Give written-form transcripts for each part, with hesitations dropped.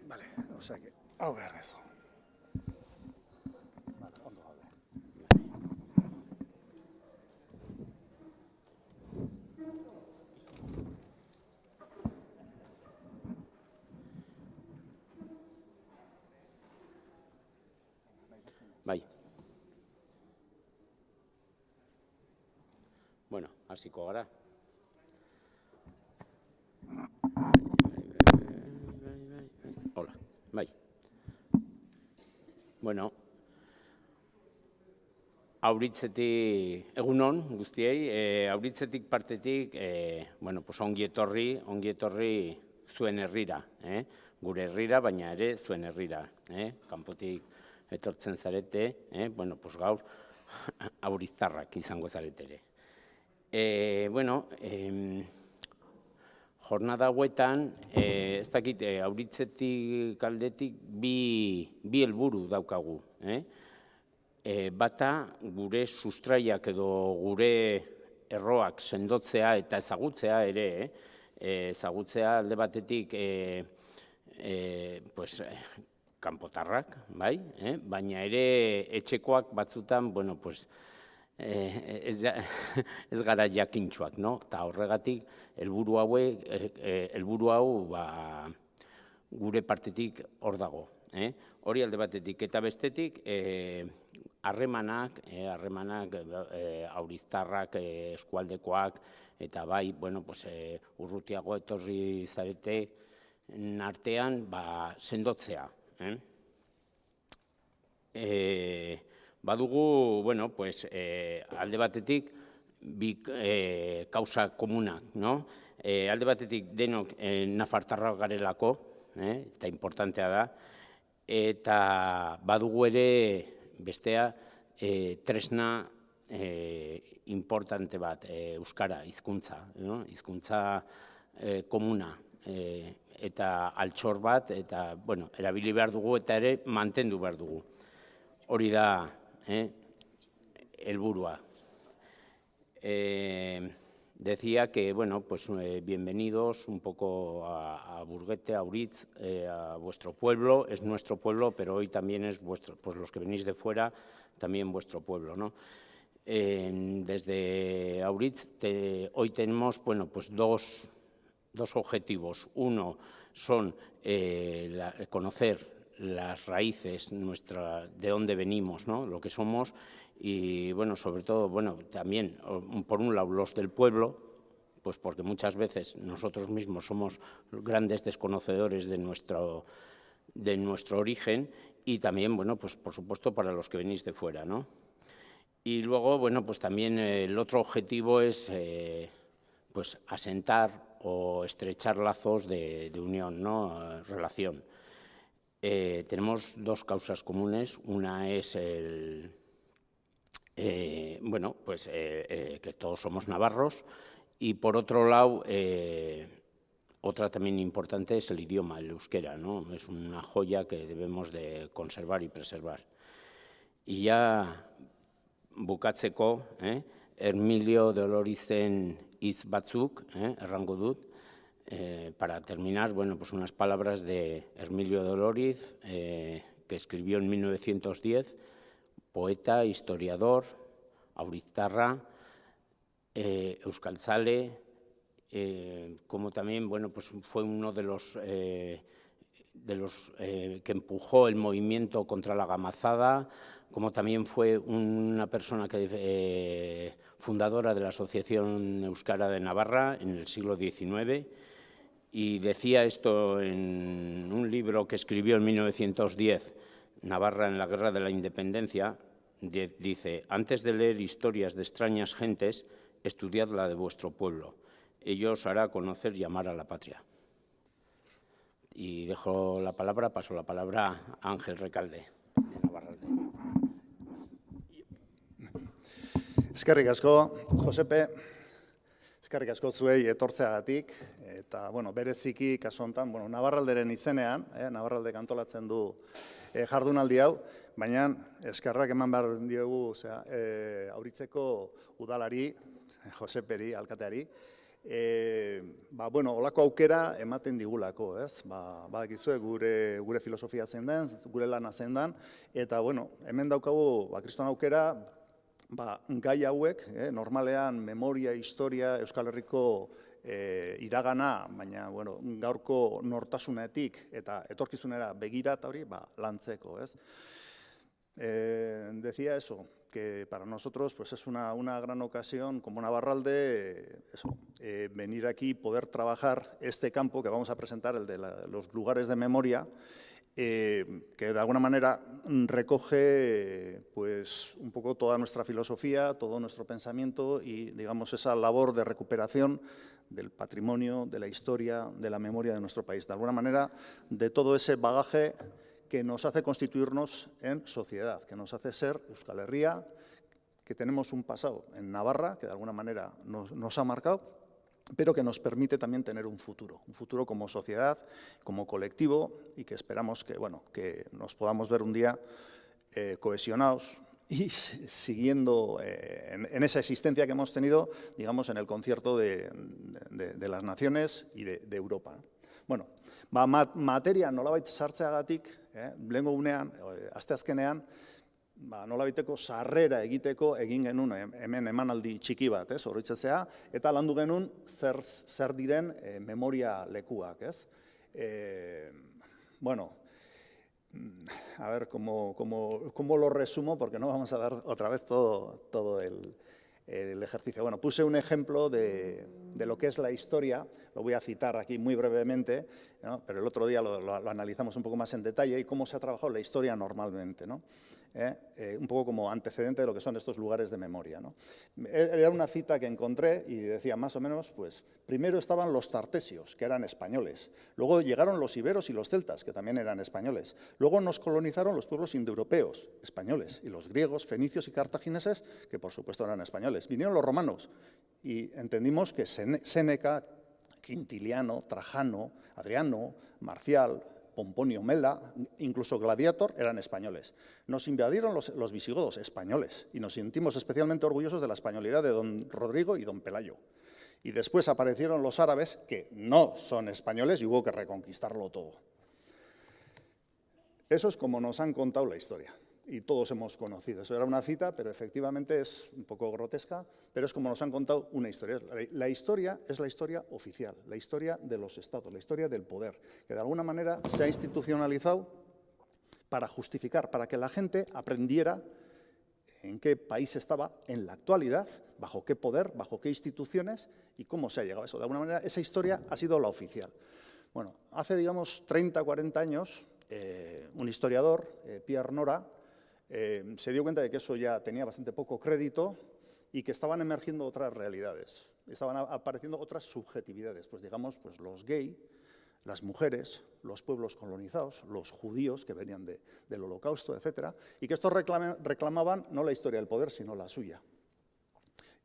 Vale, osea que, hau behar dezu. Vale, ondo gaude. Bai. Bueno, hasiko gara. Hola, bai. Bueno, Auritzetik, egunon guztiei, Auritzetik partetik, bueno, pues ongi etorri zuen herrira, gure herrira, baina ere zuen herrira, kanpotik etortzen zarete, bueno, pues gaur auriztarrak izango zarete ere. Bueno, jornada hauetan, ez dakit, Auritzetik aldetik bi helburu daukagu. Bata, gure sustraiak edo gure erroak sendotzea eta ezagutzea ere, ezagutzea alde batetik kanpotarrak, bai, baina ere etxekoak batzutan, bueno, pues, ez gara jakintsuak, no? Eta horregatik, helburu hau gure partetik hor dago. Hori alde batetik eta bestetik, harremanak, auriztarrak, eskualdekoak, eta bai, bueno, pues, urrutiago etorri zarete artean, sendotzea. Badugu, bueno, pues, alde batetik, bi kausa komunak, no? Alde batetik denok nafartarrak garelako, eta importantea da, eta badugu ere bestea tresna importante bat, euskara, hizkuntza, hizkuntza komuna, eta altxor bat, eta, bueno, erabili behar dugu eta ere mantendu behar dugu. Hori da helburua. Decía que, bueno, pues bienvenidos un poco a Burguete, a Auritz, a vuestro pueblo. Es nuestro pueblo, pero hoy también es vuestro, pues los que venís de fuera, también vuestro pueblo, ¿no? Desde Auritz hoy tenemos, bueno, pues dos objetivos. Uno son conocer las raíces de dónde venimos, ¿no? Lo que somos. Y, bueno, sobre todo, bueno, también, por un lado, los del pueblo, pues porque muchas veces nosotros mismos somos grandes desconocedores de nuestro origen, y también, bueno, pues por supuesto para los que venís de fuera, ¿no? Y luego, bueno, pues también el otro objetivo es, pues, asentar o estrechar lazos de unión, ¿no? Relación. Tenemos dos causas comunes. Una es bueno, pues que todos somos navarros, y por otro lado, otra también importante es el idioma, el euskera, ¿no? Es una joya que debemos de conservar y preservar. Y ya bukatzeko, Hermilio Dolorizen hitz batzuk, errango dut, para terminar, bueno, pues unas palabras de Hermilio Doloriz, que escribió en 1910, poeta, historiador, auriztarra, euskaltzale, como también, bueno, pues fue uno de los que empujó el movimiento contra la gamazada, como también fue una persona fundadora de la Asociación Euskara de Navarra en el siglo XIX, y decía esto en un libro que escribió en 1910, Navarra en la Guerra de la Independencia. Dice: antes de leer historias de extrañas gentes, estudiad la de vuestro pueblo. Ello os hará conocer y amar a la patria. Y dejo la palabra, paso la palabra a Ángel Recalde, de Navarralde. Eskerrik asko, Josepe. Eskerrik asko zuei etortzeagatik. Eta, bueno, bereziki kasu honetan, bueno, Navarralderen izenean, Navarraldek antolatzen du jardunaldi hau, baina eskerrak eman behar diogu Auritzeko udalari, Joseperi, alkateari, olako aukera ematen digulako, ez? Badakizue gure filosofia zein den, gure lana zein den, eta, hemen daukagu, kriston aukera, gai hauek, normalean memoria, historia, Euskal Herriko iragana, baina, gaurko nortasunetik eta etorkizunera begira eta hori, lantzeko, ez? Decía eso, que para nosotros pues es una gran ocasión como Navarralde venir aquí y poder trabajar este campo que vamos a presentar, el de los lugares de memoria, que de alguna manera recoge pues un poco toda nuestra filosofía, todo nuestro pensamiento y digamos esa labor de recuperación del patrimonio, de la historia, de la memoria de nuestro país. De alguna manera, de todo ese bagaje que nos hace constituirnos en sociedad, que nos hace ser Euskal Herria, que tenemos un pasado en Navarra, que de alguna manera nos ha marcado, pero que nos permite también tener un futuro como sociedad, como colectivo, y que esperamos que nos podamos ver un día cohesionados y siguiendo en esa existencia que hemos tenido, digamos, en el concierto de las naciones y de Europa. Bueno, materia nolabait sartzeagatik, lehengo unean, asteazkenean, nolabaiteko sarrera egiteko egin genuen hemen emanaldi txiki bat, oroitzatzea, eta landu genuen zer diren memoria lekuak, ez? A ver cómo lo resumo, porque no vamos a dar otra vez todo el ejercicio. Bueno, puse un ejemplo de lo que es la historia, lo voy a citar aquí muy brevemente, ¿no? Pero el otro día lo analizamos un poco más en detalle y cómo se ha trabajado la historia normalmente, ¿no? Un poco como antecedente de lo que son estos lugares de memoria, ¿no? Era una cita que encontré y decía más o menos, pues, primero estaban los tartesios, que eran españoles, luego llegaron los iberos y los celtas, que también eran españoles, luego nos colonizaron los pueblos indoeuropeos, españoles, y los griegos, fenicios y cartagineses, que por supuesto eran españoles. Vinieron los romanos y entendimos que Séneca, Quintiliano, Trajano, Adriano, Marcial, Pomponio Mela, incluso Gladiator, eran españoles. Nos invadieron los visigodos, españoles, y nos sentimos especialmente orgullosos de la españolidad de don Rodrigo y don Pelayo. Y después aparecieron los árabes, que no son españoles, y hubo que reconquistarlo todo. Eso es como nos han contado la historia, y todos hemos conocido. Eso era una cita, pero efectivamente es un poco grotesca, pero es como nos han contado una historia. La historia es la historia oficial, la historia de los estados, la historia del poder, que de alguna manera se ha institucionalizado para justificar, para que la gente aprendiera en qué país estaba en la actualidad, bajo qué poder, bajo qué instituciones y cómo se ha llegado a eso. De alguna manera, esa historia ha sido la oficial. Bueno, hace, digamos, 30 o 40 años, un historiador, Pierre Nora, se dio cuenta de que eso ya tenía bastante poco crédito y que estaban emergiendo otras realidades, estaban apareciendo otras subjetividades, pues digamos, pues los gay, las mujeres, los pueblos colonizados, los judíos que venían del Holocausto, etcétera, y que estos reclamaban no la historia del poder, sino la suya.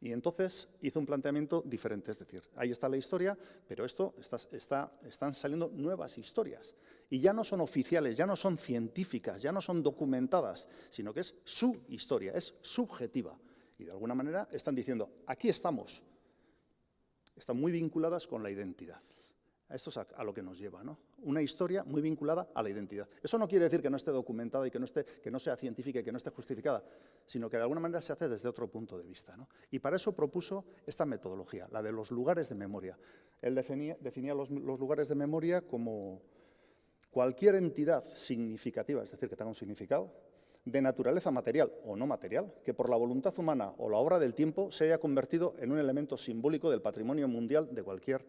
Y entonces hizo un planteamiento diferente, es decir, ahí está la historia, pero están saliendo nuevas historias. Y ya no son oficiales, ya no son científicas, ya no son documentadas, sino que es su historia, es subjetiva. Y de alguna manera están diciendo, aquí estamos. Están muy vinculadas con la identidad. Esto es a lo que nos lleva, ¿no? Una historia muy vinculada a la identidad. Eso no quiere decir que no esté documentada y que no sea científica y que no esté justificada, sino que de alguna manera se hace desde otro punto de vista, ¿no? Y para eso propuso esta metodología, la de los lugares de memoria. Él definía los lugares de memoria como cualquier entidad significativa, es decir, que tenga un significado, de naturaleza material o no material, que por la voluntad humana o la obra del tiempo se haya convertido en un elemento simbólico del patrimonio mundial de cualquier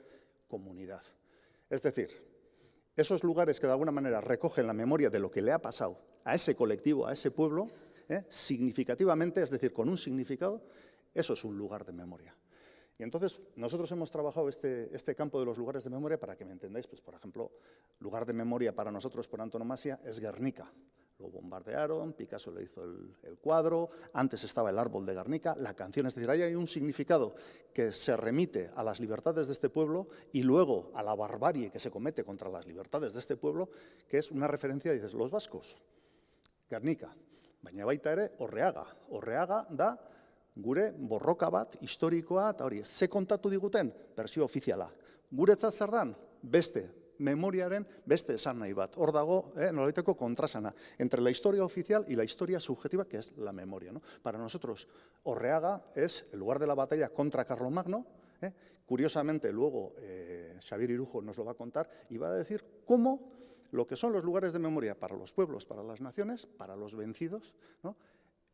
comunidad. Es decir, esos lugares que de alguna manera recogen la memoria de lo que le ha pasado a ese colectivo, a ese pueblo, significativamente, es decir, con un significado, eso es un lugar de memoria. Y entonces nosotros hemos trabajado este campo de los lugares de memoria para que me entendáis, pues por ejemplo, lugar de memoria para nosotros por antonomasia es Guernica. Lo bombardearon, Picasso le hizo el cuadro, antes estaba el árbol de Guernica, la canción, es decir, ahí hay un significado que se remite a las libertades de este pueblo y luego a la barbarie que se comete contra las libertades de este pueblo, que es una referencia, dices, los vascos, Guernica. baina baita ere Orreaga. Orreaga da gure borroka bat, historikoa, eta hori, ze kontatu diguten? Berzio ofiziala. Guretzat zer dan? Beste, memoriaren beste esan nahi bat. Hor dago, nolabaiteko kontrasana, entre la historia oficial y la historia subjetiva, que es la memoria, ¿no? Para nosotros, Orreaga es el lugar de la batalla contra Carlomagno. Curiosamente, luego Xavier Irujo nos lo va a contar y va a decir cómo lo que son los lugares de memoria para los pueblos, para las naciones, para los vencidos, ¿no?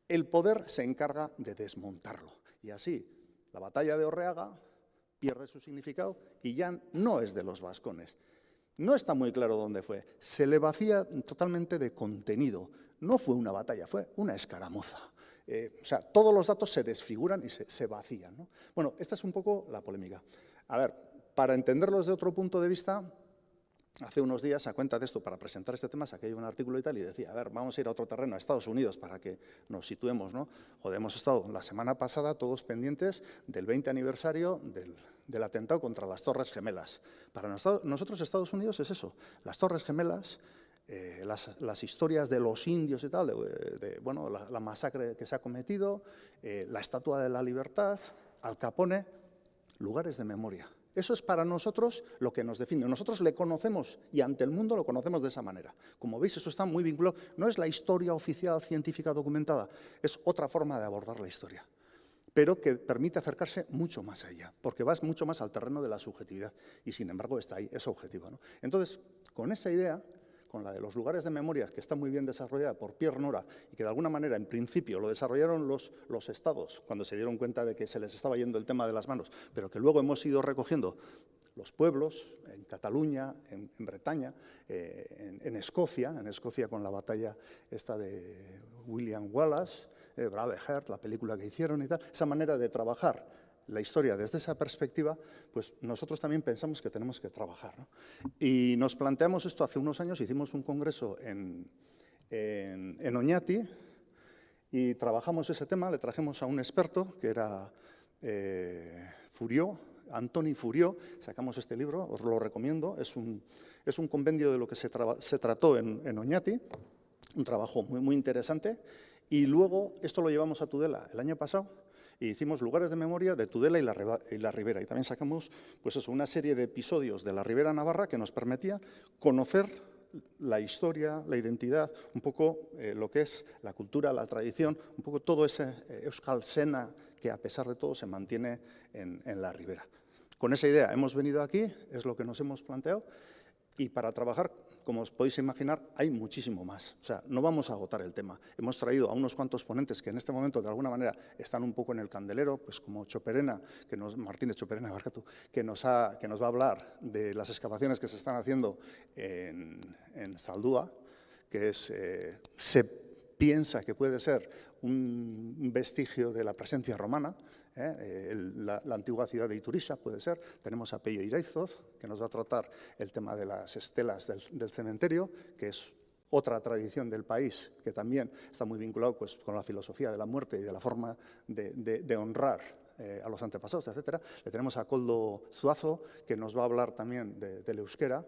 El poder se encarga de desmontarlo. Y así, la batalla de Orreaga pierde su significado y ya no es de los vascones. No está muy claro dónde fue. Se le vacía totalmente de contenido. No fue una batalla, fue una escaramuza. O sea, todos los datos se desfiguran y se vacían, ¿no? Bueno, esta es un poco la polémica. A ver, para entenderlo desde otro punto de vista, hace unos días, a cuenta de esto, para presentar este tema, saqué un artículo y tal, y decía, a ver, vamos a ir a otro terreno, a Estados Unidos, para que nos situemos, ¿no? Joder, hemos estado la semana pasada todos pendientes del 20 aniversario del atentado contra las Torres Gemelas. Para nosotros Estados Unidos es eso, las Torres Gemelas, las historias de los indios y tal, bueno, la masacre que se ha cometido, la Estatua de la Libertad, Al Capone, lugares de memoria. Eso es para nosotros lo que nos define. Nosotros le conocemos y ante el mundo lo conocemos de esa manera. Como veis, eso está muy vinculado. No es la historia oficial científica documentada, es otra forma de abordar la historia, pero que permite acercarse mucho más allá, porque vas mucho más al terreno de la subjetividad y, sin embargo, está ahí, es objetivo, ¿no? Entonces, con esa idea, con la de los lugares de memoria, que está muy bien desarrollada por Pierre Nora y que de alguna manera, en principio, lo desarrollaron los estados cuando se dieron cuenta de que se les estaba yendo el tema de las manos, pero que luego hemos ido recogiendo los pueblos, en Cataluña, en Bretaña, en Escocia con la batalla esta de William Wallace, Braveheart, la película que hicieron y tal, esa manera de trabajar la historia desde esa perspectiva, pues nosotros también pensamos que tenemos que trabajar, ¿no? Y nos planteamos esto hace unos años, hicimos un congreso en Oñati y trabajamos ese tema, le trajimos a un experto que era Furió, Antoni Furió, sacamos este libro, os lo recomiendo, es un compendio de lo que se trató en Oñati, un trabajo muy, muy interesante, y luego esto lo llevamos a Tudela el año pasado, y hicimos lugares de memoria de Tudela y la Ribera. Y también sacamos, pues eso, una serie de episodios de la Ribera Navarra que nos permitía conocer la historia, la identidad, un poco lo que es la cultura, la tradición, un poco todo ese Euskal Sena que a pesar de todo se mantiene en la Ribera. Con esa idea hemos venido aquí, es lo que nos hemos planteado, y para trabajar, como os podéis imaginar, hay muchísimo más. O sea, no vamos a agotar el tema. Hemos traído a unos cuantos ponentes que en este momento, de alguna manera, están un poco en el candelero, pues como Choperena, Martínez Choperena, que nos va a hablar de las excavaciones que se están haciendo en Zaldúa, que se piensa que puede ser un vestigio de la presencia romana, la antigua ciudad de Iturisa puede ser. Tenemos a Pello Iraizoz, que nos va a tratar el tema de las estelas del cementerio, que es otra tradición del país que también está muy vinculado, pues, con la filosofía de la muerte y de la forma de honrar a los antepasados, etcétera. Le tenemos a Koldo Zuazo, que nos va a hablar también del euskera,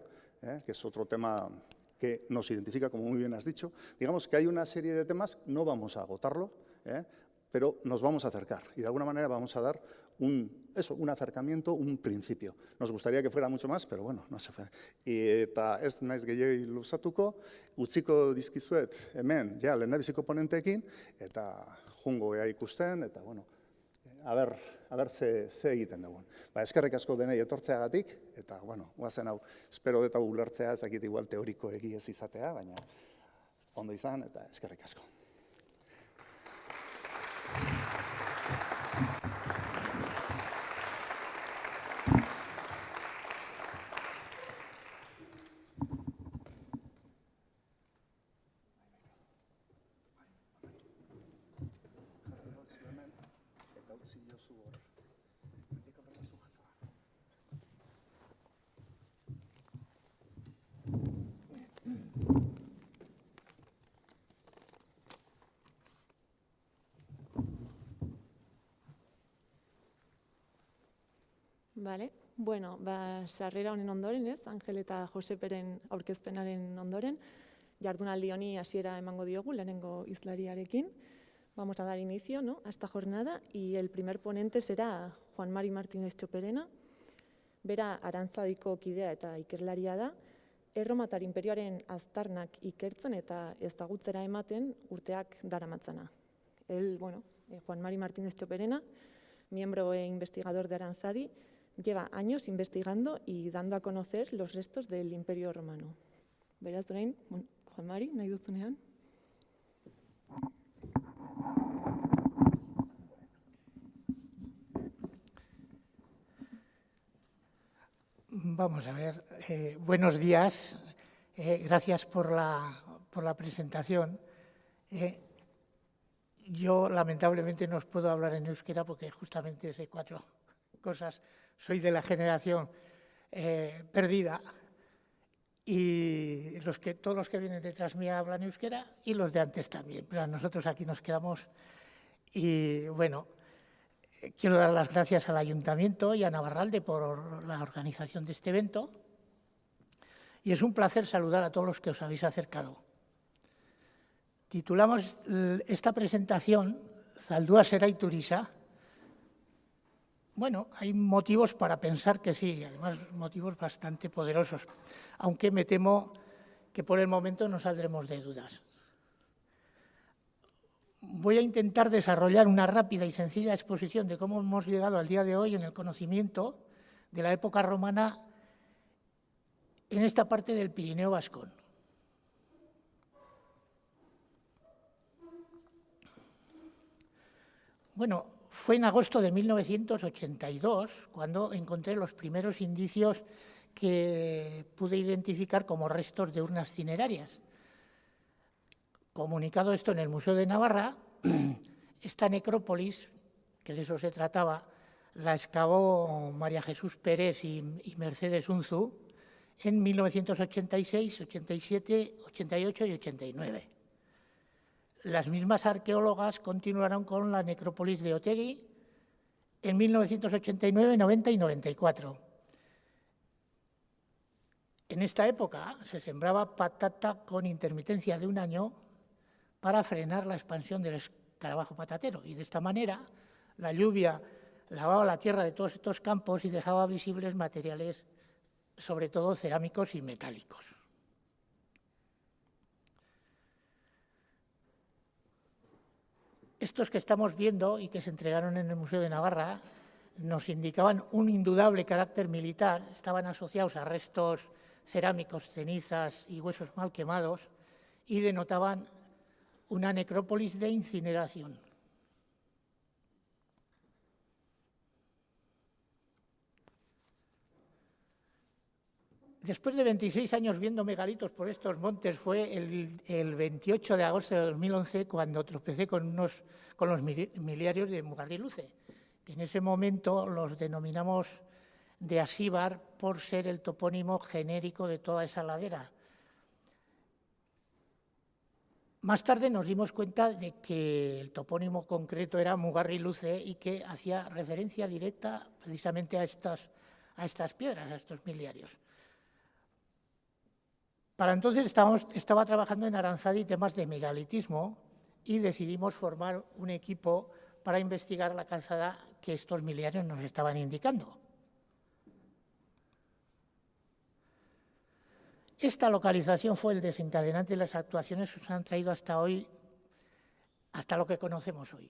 que es otro tema que nos identifica, como muy bien has dicho. Digamos que hay una serie de temas, no vamos a agotarlo, pero nos vamos a acercar y de alguna manera vamos a dar un acercamiento, un principio. Nos gustaría que fuera mucho más, pero bueno, no se fue. Eta ez naiz gehiegi luzatuko, utziko dizkizuet hemen, ja, lehendabiziko ponenteekin, eta jungo ea ikusten, eta bueno, a ver ze egiten dugun. Eskerrik asko denei etortzeagatik, eta bueno, guazen hau, espero dut hau ulertzea, ez dakit igual teoriko egi ez izatea, baina ondo izan, eta eskerrik asko. Vale. Bueno, sarrera honen ondoren, ez? Angel eta Joseperen aurkezpenaren ondoren, jardunaldi honi hasiera emango diogu lehenengo hizlariarekin. Vamos a dar inicio, ¿no?, a esta jornada y el primer ponente será Juan Mari Martínez Txoperena. Bera Arantzadiko kidea eta ikerlaria da, Erromatar inperioaren aztarnak ikertzen eta ezagutzera ematen urteak daramatzana. Él, bueno, Juan Mari Martínez Txoperena, miembro e investigador de Aranzadi, lleva años investigando y dando a conocer los restos del Imperio Romano. Beraz, orain, Juan Mari, nahi duzunean. Vamos a ver, buenos días, gracias por la presentación. Yo lamentablemente no os puedo hablar en euskera porque justamente sé 4 cosas. Soy de la generación perdida y todos los que vienen detrás mía hablan euskera y los de antes también, pero nosotros aquí nos quedamos y bueno. Quiero dar las gracias al Ayuntamiento y a Navarralde por la organización de este evento. Y es un placer saludar a todos los que os habéis acercado. Titulamos esta presentación Zaldua Zerai Turisa. Bueno, hay motivos para pensar que sí, además motivos bastante poderosos, aunque me temo que por el momento no saldremos de dudas. Voy a intentar desarrollar una rápida y sencilla exposición de cómo hemos llegado al día de hoy en el conocimiento de la época romana en esta parte del Pirineo vascón. Bueno, fue en agosto de 1982 cuando encontré los primeros indicios que pude identificar como restos de urnas cinerarias. Comunicado esto en el Museo de Navarra, esta necrópolis, que de eso se trataba, la excavó María Jesús Pérez y Mercedes Unzu en 1986, 87, 88 y 89. Las mismas arqueólogas continuaron con la necrópolis de Otegi en 1989, 90 y 94. En esta época se sembraba patata con intermitencia de 1 año para frenar la expansión del escarabajo patatero. Y de esta manera la lluvia lavaba la tierra de todos estos campos y dejaba visibles materiales, sobre todo cerámicos y metálicos. Estos que estamos viendo y que se entregaron en el Museo de Navarra nos indicaban un indudable carácter militar, estaban asociados a restos cerámicos, cenizas y huesos mal quemados y denotaban una necrópolis de incineración. Después de 26 años viendo megalitos por estos montes, fue el 28 de agosto de 2011 cuando tropecé con los miliarios de Mugarriluce, que en ese momento los denominamos de Asíbar por ser el topónimo genérico de toda esa ladera. Más tarde nos dimos cuenta de que el topónimo concreto era Mugarriluce y que hacía referencia directa precisamente a estas piedras, a estos miliarios. Para entonces estaba trabajando en Aranzadi temas de megalitismo y decidimos formar un equipo para investigar la calzada que estos miliarios nos estaban indicando. Esta localización fue el desencadenante de las actuaciones que nos han traído hasta hoy, hasta lo que conocemos hoy.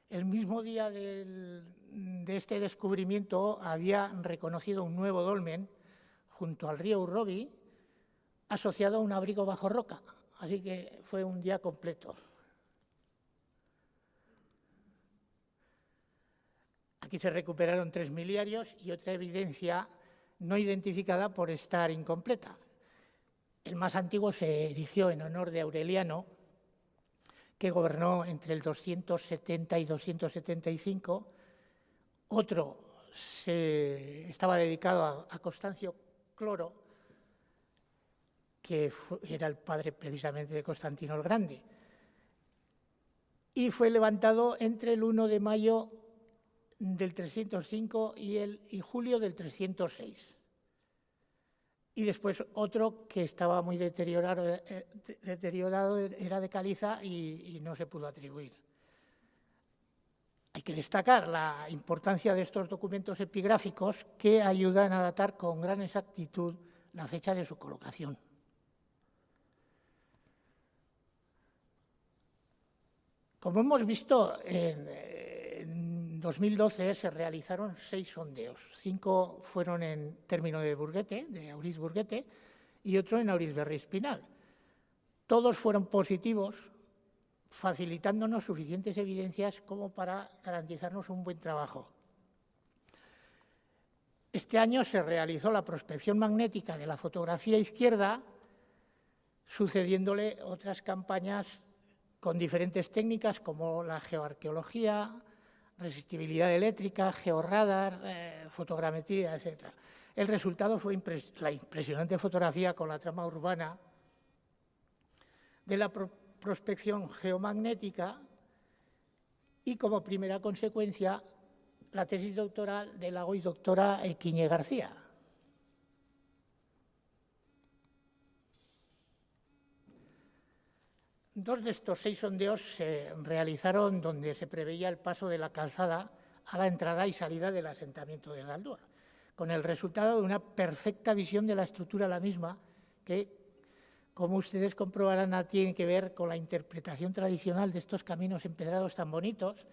El mismo día de este descubrimiento había reconocido un nuevo dolmen junto al río Urrobi, asociado a un abrigo bajo roca, así que fue un día completo. Aquí se recuperaron 3 miliarios y otra evidencia no identificada por estar incompleta. El más antiguo se erigió en honor de Aureliano, que gobernó entre el 270 y 275. Otro estaba dedicado a Constancio Cloro, que era el padre precisamente de Constantino el Grande. Y fue levantado entre el 1 de mayo del 305 y julio del 306. y después otro que estaba muy deteriorado era de caliza y no se pudo atribuir. Hay que destacar la importancia de estos documentos epigráficos que ayudan a datar con gran exactitud la fecha de su colocación. Como hemos visto, en 2012 se realizaron 6 sondeos. 5 fueron en término de Burguete, de Auriz Burguete, y otro en Auriz-Berri Espinal. Todos fueron positivos, facilitándonos suficientes evidencias como para garantizarnos un buen trabajo. Este año se realizó la prospección magnética de la fotografía izquierda, sucediéndole otras campañas con diferentes técnicas como la geoarqueología, resistibilidad eléctrica, georradar, fotogrametría, etc. El resultado fue la impresionante fotografía con la trama urbana de la prospección geomagnética y, como primera consecuencia, la tesis doctoral de la hoy doctora Quiñe García. Dos de estos 6 sondeos se realizaron donde se preveía el paso de la calzada a la entrada y salida del asentamiento de Zaldúa, con el resultado de una perfecta visión de la estructura la misma, que, como ustedes comprobarán, tiene que ver con la interpretación tradicional de estos caminos empedrados tan bonitos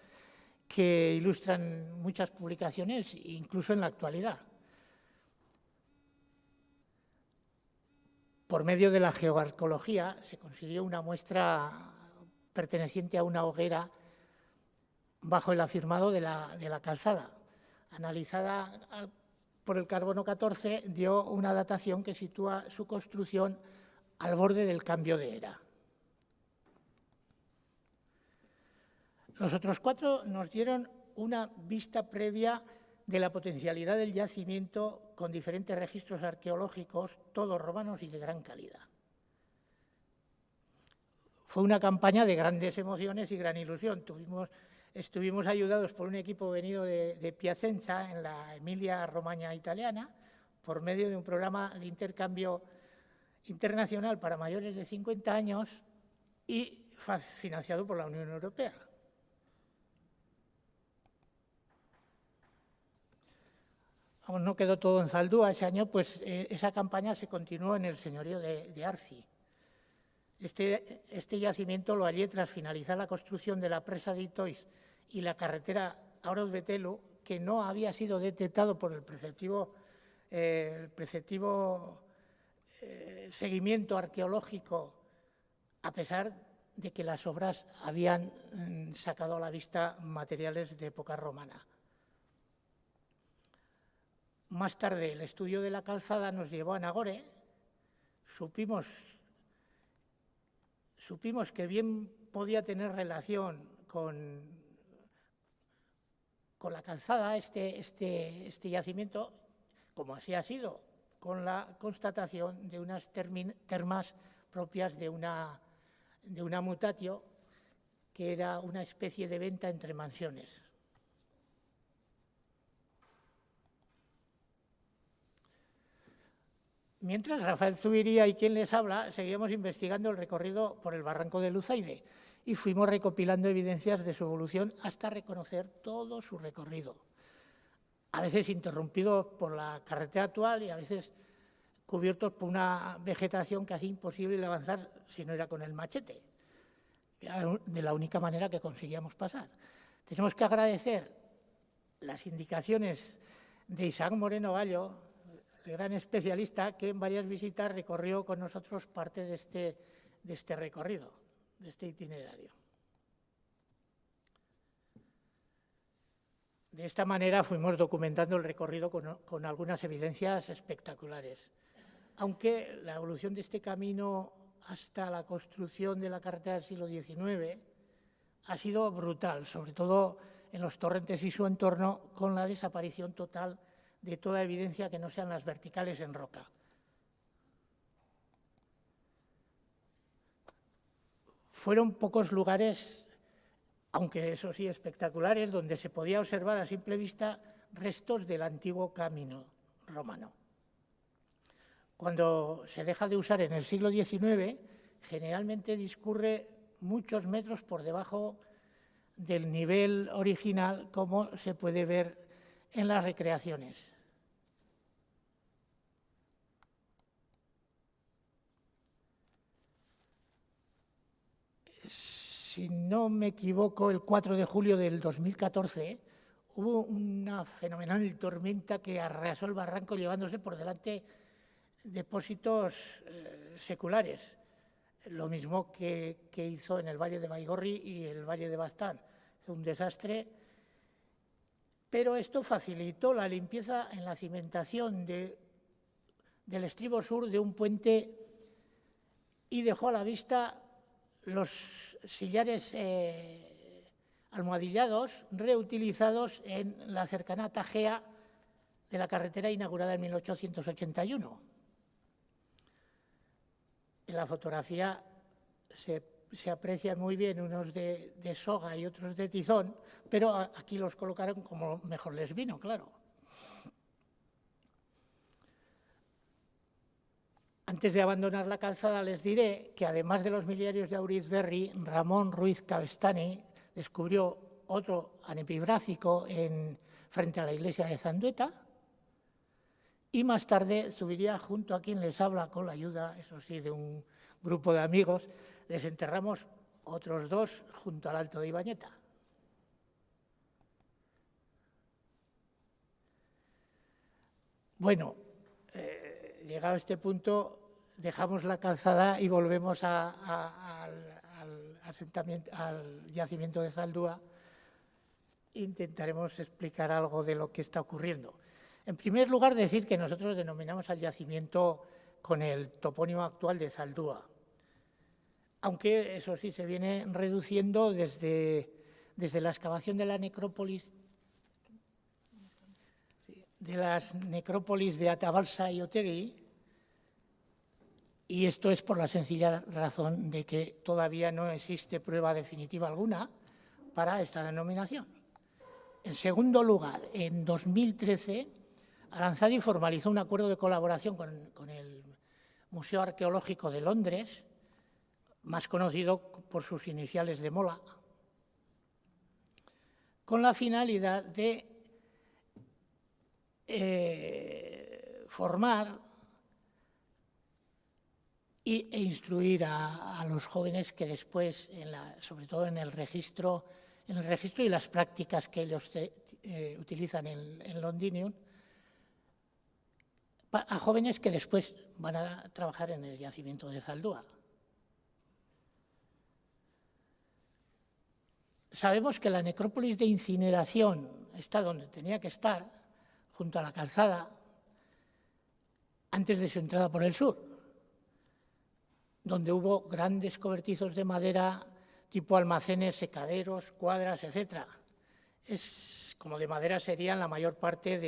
que ilustran muchas publicaciones, incluso en la actualidad. Por medio de la geoarqueología se consiguió una muestra perteneciente a una hoguera bajo el afirmado de la calzada. Analizada por el carbono 14, dio una datación que sitúa su construcción al borde del cambio de era. Los otros 4 nos dieron una vista previa de la potencialidad del yacimiento con diferentes registros arqueológicos, todos romanos y de gran calidad. Fue una campaña de grandes emociones y gran ilusión. Estuvimos ayudados por un equipo venido de Piacenza, en la Emilia-Romagna italiana, por medio de un programa de intercambio internacional para mayores de 50 años y financiado por la Unión Europea. No quedó todo en Zaldúa ese año, pues esa campaña se continuó en el señorío de Arci. Este yacimiento lo hallé tras finalizar la construcción de la presa de Itoiz y la carretera Aros-Betelu, que no había sido detectado por el preceptivo seguimiento arqueológico, a pesar de que las obras habían sacado a la vista materiales de época romana. Más tarde, el estudio de la calzada nos llevó a Nagore. Supimos que bien podía tener relación con la calzada este yacimiento, como así ha sido, con la constatación de unas termas propias de una mutatio, que era una especie de venta entre mansiones. Mientras, Rafael Zubiría y quien les habla seguíamos investigando el recorrido por el barranco de Luzaide y fuimos recopilando evidencias de su evolución hasta reconocer todo su recorrido, a veces interrumpidos por la carretera actual y a veces cubiertos por una vegetación que hacía imposible el avanzar si no era con el machete, que era de la única manera que conseguíamos pasar. Tenemos que agradecer las indicaciones de Isaac Moreno Gallo, el gran especialista, que en varias visitas recorrió con nosotros parte de este recorrido, de este itinerario. De esta manera fuimos documentando el recorrido con algunas evidencias espectaculares. Aunque la evolución de este camino hasta la construcción de la carretera del siglo XIX ha sido brutal, sobre todo en los torrentes y su entorno, con la desaparición total de toda evidencia que no sean las verticales en roca. Fueron pocos lugares, aunque eso sí espectaculares, donde se podía observar a simple vista restos del antiguo camino romano. cuando se deja de usar en el siglo XIX, generalmente discurre muchos metros por debajo del nivel original, como se puede ver en las recreaciones. Si no me equivoco, el 4 de julio del 2014 hubo una fenomenal tormenta que arrasó el barranco llevándose por delante depósitos seculares. Lo mismo que hizo en el Valle de Baigorri y el Valle de Baztán. Es un desastre, pero esto facilitó la limpieza en la cimentación del estribo sur de un puente y dejó a la vista los sillares almohadillados reutilizados en la cercana Tajea de la carretera inaugurada en 1881. En la fotografía se aprecian muy bien unos de soga y otros de tizón, pero aquí los colocaron como mejor les vino, claro. Antes de abandonar la calzada les diré que además de los miliarios de Aurizberri, Ramón Ruiz Cabestany descubrió otro anepigráfico frente a la iglesia de Zandueta y más tarde subiría junto a quien les habla con la ayuda, eso sí, de un grupo de amigos, desenterramos otros dos junto al Alto de Ibañeta. Bueno, llegado a este punto, dejamos la calzada y volvemos al yacimiento de Zaldúa. Intentaremos explicar algo de lo que está ocurriendo. En primer lugar, decir que nosotros denominamos al yacimiento con el topónimo actual de Zaldúa, aunque eso sí se viene reduciendo desde la excavación de la necrópolis de Atabalsa y Otegi, y esto es por la sencilla razón de que todavía no existe prueba definitiva alguna para esta denominación. En segundo lugar, en 2013, Aranzadi formalizó un acuerdo de colaboración con el Museo Arqueológico de Londres, más conocido por sus iniciales de Mola, con la finalidad de formar e instruir a los jóvenes que después, sobre todo en el registro y las prácticas que ellos utilizan en Londinium, a jóvenes que después van a trabajar en el yacimiento de Zaldúa. Sabemos que la necrópolis de incineración está donde tenía que estar, junto a la calzada, antes de su entrada por el sur, donde hubo grandes cobertizos de madera tipo almacenes, secaderos, cuadras, etc. Como de madera serían la mayor parte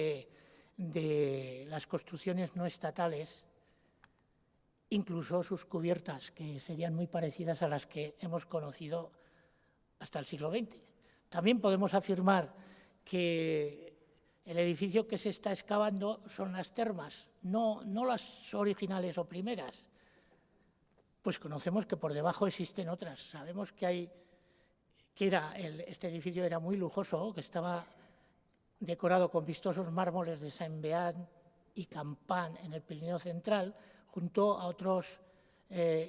de las construcciones no estatales, incluso sus cubiertas, que serían muy parecidas a las que hemos conocido hasta el siglo XX. También podemos afirmar que el edificio que se está excavando son las termas, no las originales o primeras. Pues conocemos que por debajo existen otras. Sabemos que este edificio era muy lujoso, que estaba decorado con vistosos mármoles de Saint-Beat y Campan en el Pirineo Central, junto a otros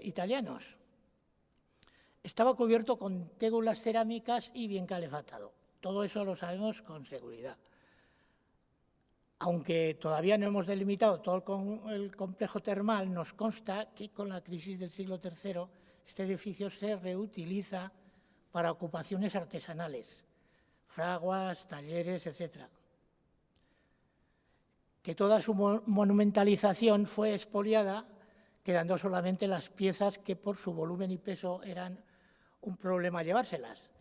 italianos. Estaba cubierto con tégulas cerámicas y bien calefactado. Todo eso lo sabemos con seguridad. Aunque todavía no hemos delimitado todo el complejo termal, nos consta que con la crisis del siglo III este edificio se reutiliza para ocupaciones artesanales, fraguas, talleres, etc. Que toda su monumentalización fue expoliada, quedando solamente las piezas que por su volumen y peso eran un problema llevárselas.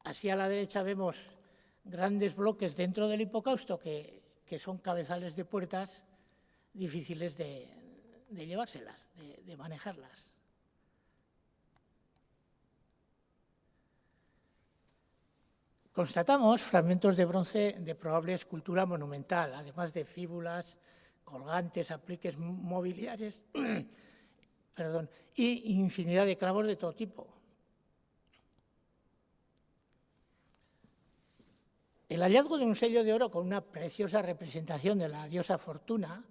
Así a la derecha vemos grandes bloques dentro del hipocausto que son cabezales de puertas difíciles de llevárselas, de manejarlas. Constatamos fragmentos de bronce de probable escultura monumental, además de fíbulas, colgantes, apliques mobiliares, perdón, y infinidad de clavos de todo tipo. El hallazgo de un sello de oro con una preciosa representación de la diosa Fortuna,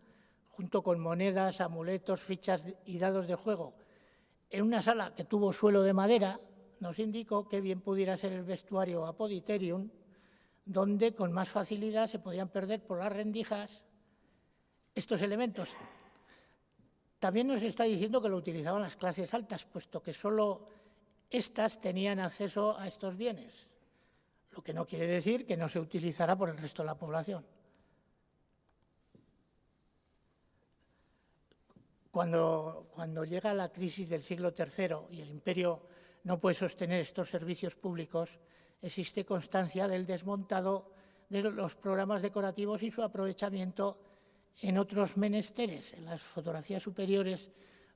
junto con monedas, amuletos, fichas y dados de juego, en una sala que tuvo suelo de madera, nos indicó que bien pudiera ser el vestuario Apoditerium, donde con más facilidad se podían perder por las rendijas estos elementos. También nos está diciendo que lo utilizaban las clases altas, puesto que solo éstas tenían acceso a estos bienes, lo que no quiere decir que no se utilizará por el resto de la población. Cuando llega la crisis del siglo III y el imperio no puede sostener estos servicios públicos, existe constancia del desmontado de los programas decorativos y su aprovechamiento en otros menesteres. En las fotografías superiores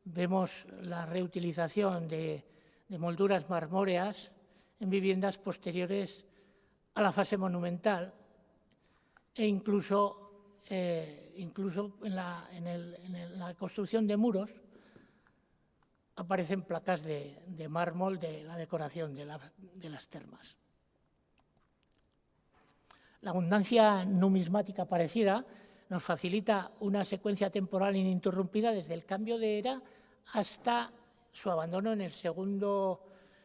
vemos la reutilización de molduras marmóreas en viviendas posteriores a la fase monumental e incluso en la construcción de muros aparecen placas de mármol de la decoración de las termas. La abundancia numismática parecida nos facilita una secuencia temporal ininterrumpida desde el cambio de era hasta su abandono en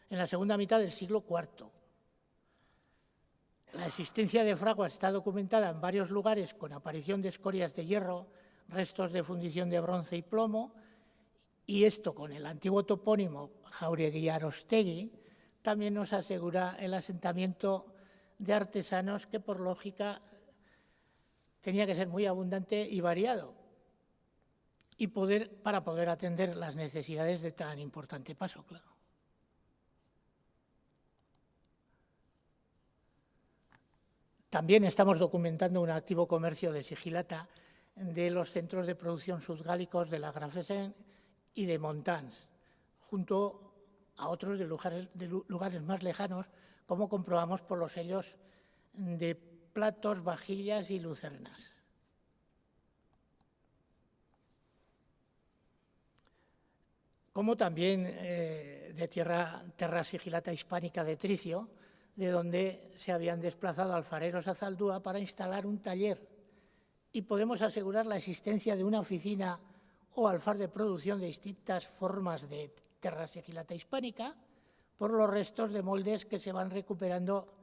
la segunda mitad del siglo IV. La existencia de fraguas está documentada en varios lugares con aparición de escorias de hierro, restos de fundición de bronce y plomo, y esto con el antiguo topónimo Jaureguiarostegui también nos asegura el asentamiento de artesanos que por lógica tenía que ser muy abundante y variado para poder atender las necesidades de tan importante paso, claro. También estamos documentando un activo comercio de sigilata de los centros de producción sudgálicos de la Grafesen y de Montans, junto a otros de lugares más lejanos, como comprobamos por los sellos de platos, vajillas y lucernas. Como también de terra sigilata hispánica de Tricio, de donde se habían desplazado alfareros a Zaldúa para instalar un taller, y podemos asegurar la existencia de una oficina o alfar de producción de distintas formas de terra sigilata hispánica por los restos de moldes que se van recuperando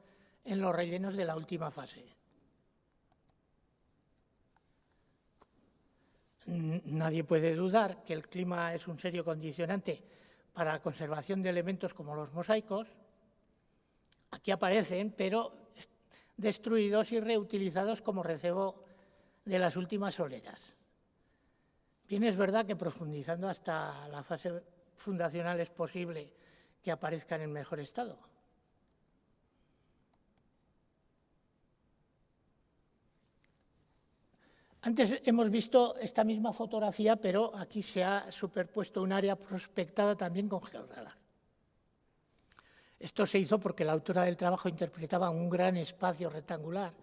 en los rellenos de la última fase. Nadie puede dudar que el clima es un serio condicionante para la conservación de elementos como los mosaicos. Aquí aparecen, pero destruidos y reutilizados como recebo de las últimas soleras. Bien, es verdad que profundizando hasta la fase fundacional es posible que aparezcan en mejor estado. Antes hemos visto esta misma fotografía, pero aquí se ha superpuesto un área prospectada también con georradar. Esto se hizo porque la autora del trabajo interpretaba un gran espacio rectangular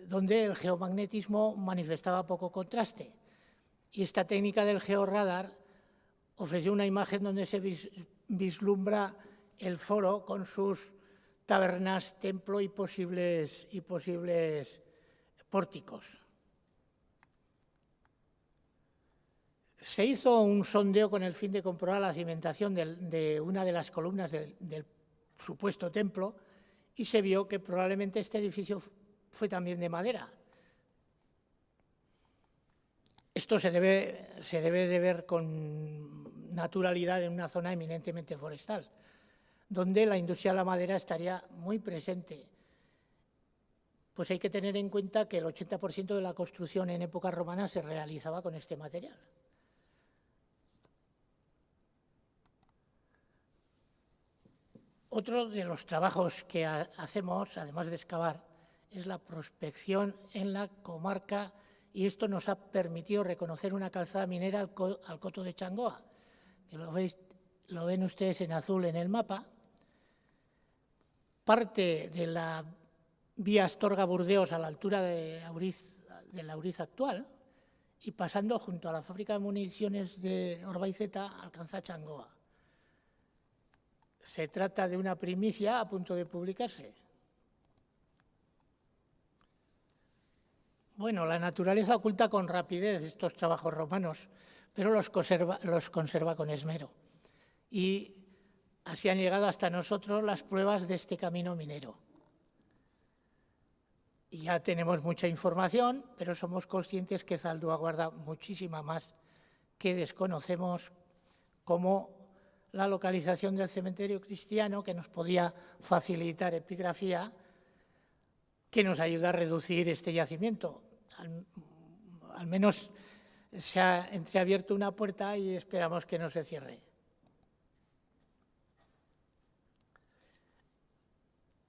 donde el geomagnetismo manifestaba poco contraste. Y esta técnica del georradar ofreció una imagen donde se vislumbra el foro con sus tabernas, templo y posibles pórticos. Se hizo un sondeo con el fin de comprobar la cimentación de una de las columnas del supuesto templo y se vio que probablemente este edificio fue también de madera. Esto se debe de ver con naturalidad en una zona eminentemente forestal, donde la industria de la madera estaría muy presente. Pues hay que tener en cuenta que el 80% de la construcción en época romana se realizaba con este material. Otro de los trabajos que hacemos, además de excavar, es la prospección en la comarca, y esto nos ha permitido reconocer una calzada minera al Coto de Changoa, que lo ven ustedes en azul en el mapa. Parte de la vía Astorga-Burdeos a la altura de Auriz de Lauriz actual y pasando junto a la fábrica de municiones de Orbaizeta alcanza Changoa. Se trata de una primicia a punto de publicarse. Bueno, la naturaleza oculta con rapidez estos trabajos romanos, pero los conserva con esmero. Y así han llegado hasta nosotros las pruebas de este camino minero. Y ya tenemos mucha información, pero somos conscientes que Zaldúa guarda muchísima más que desconocemos, como la localización del cementerio cristiano, que nos podía facilitar epigrafía, que nos ayuda a reducir este yacimiento. Al menos se ha entreabierto una puerta y esperamos que no se cierre.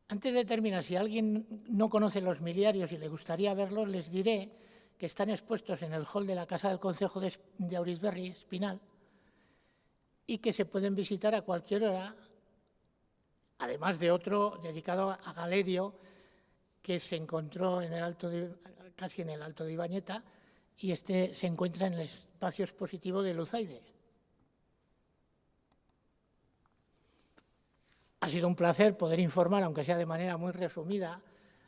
Antes de terminar, si alguien no conoce los miliarios y le gustaría verlos, les diré que están expuestos en el hall de la Casa del Concejo de Aurisberri, Espinal, y que se pueden visitar a cualquier hora, además de otro dedicado a Galerio, que se encontró casi en el Alto de Ibañeta, y este se encuentra en el espacio expositivo de Luzaide. Ha sido un placer poder informar, aunque sea de manera muy resumida,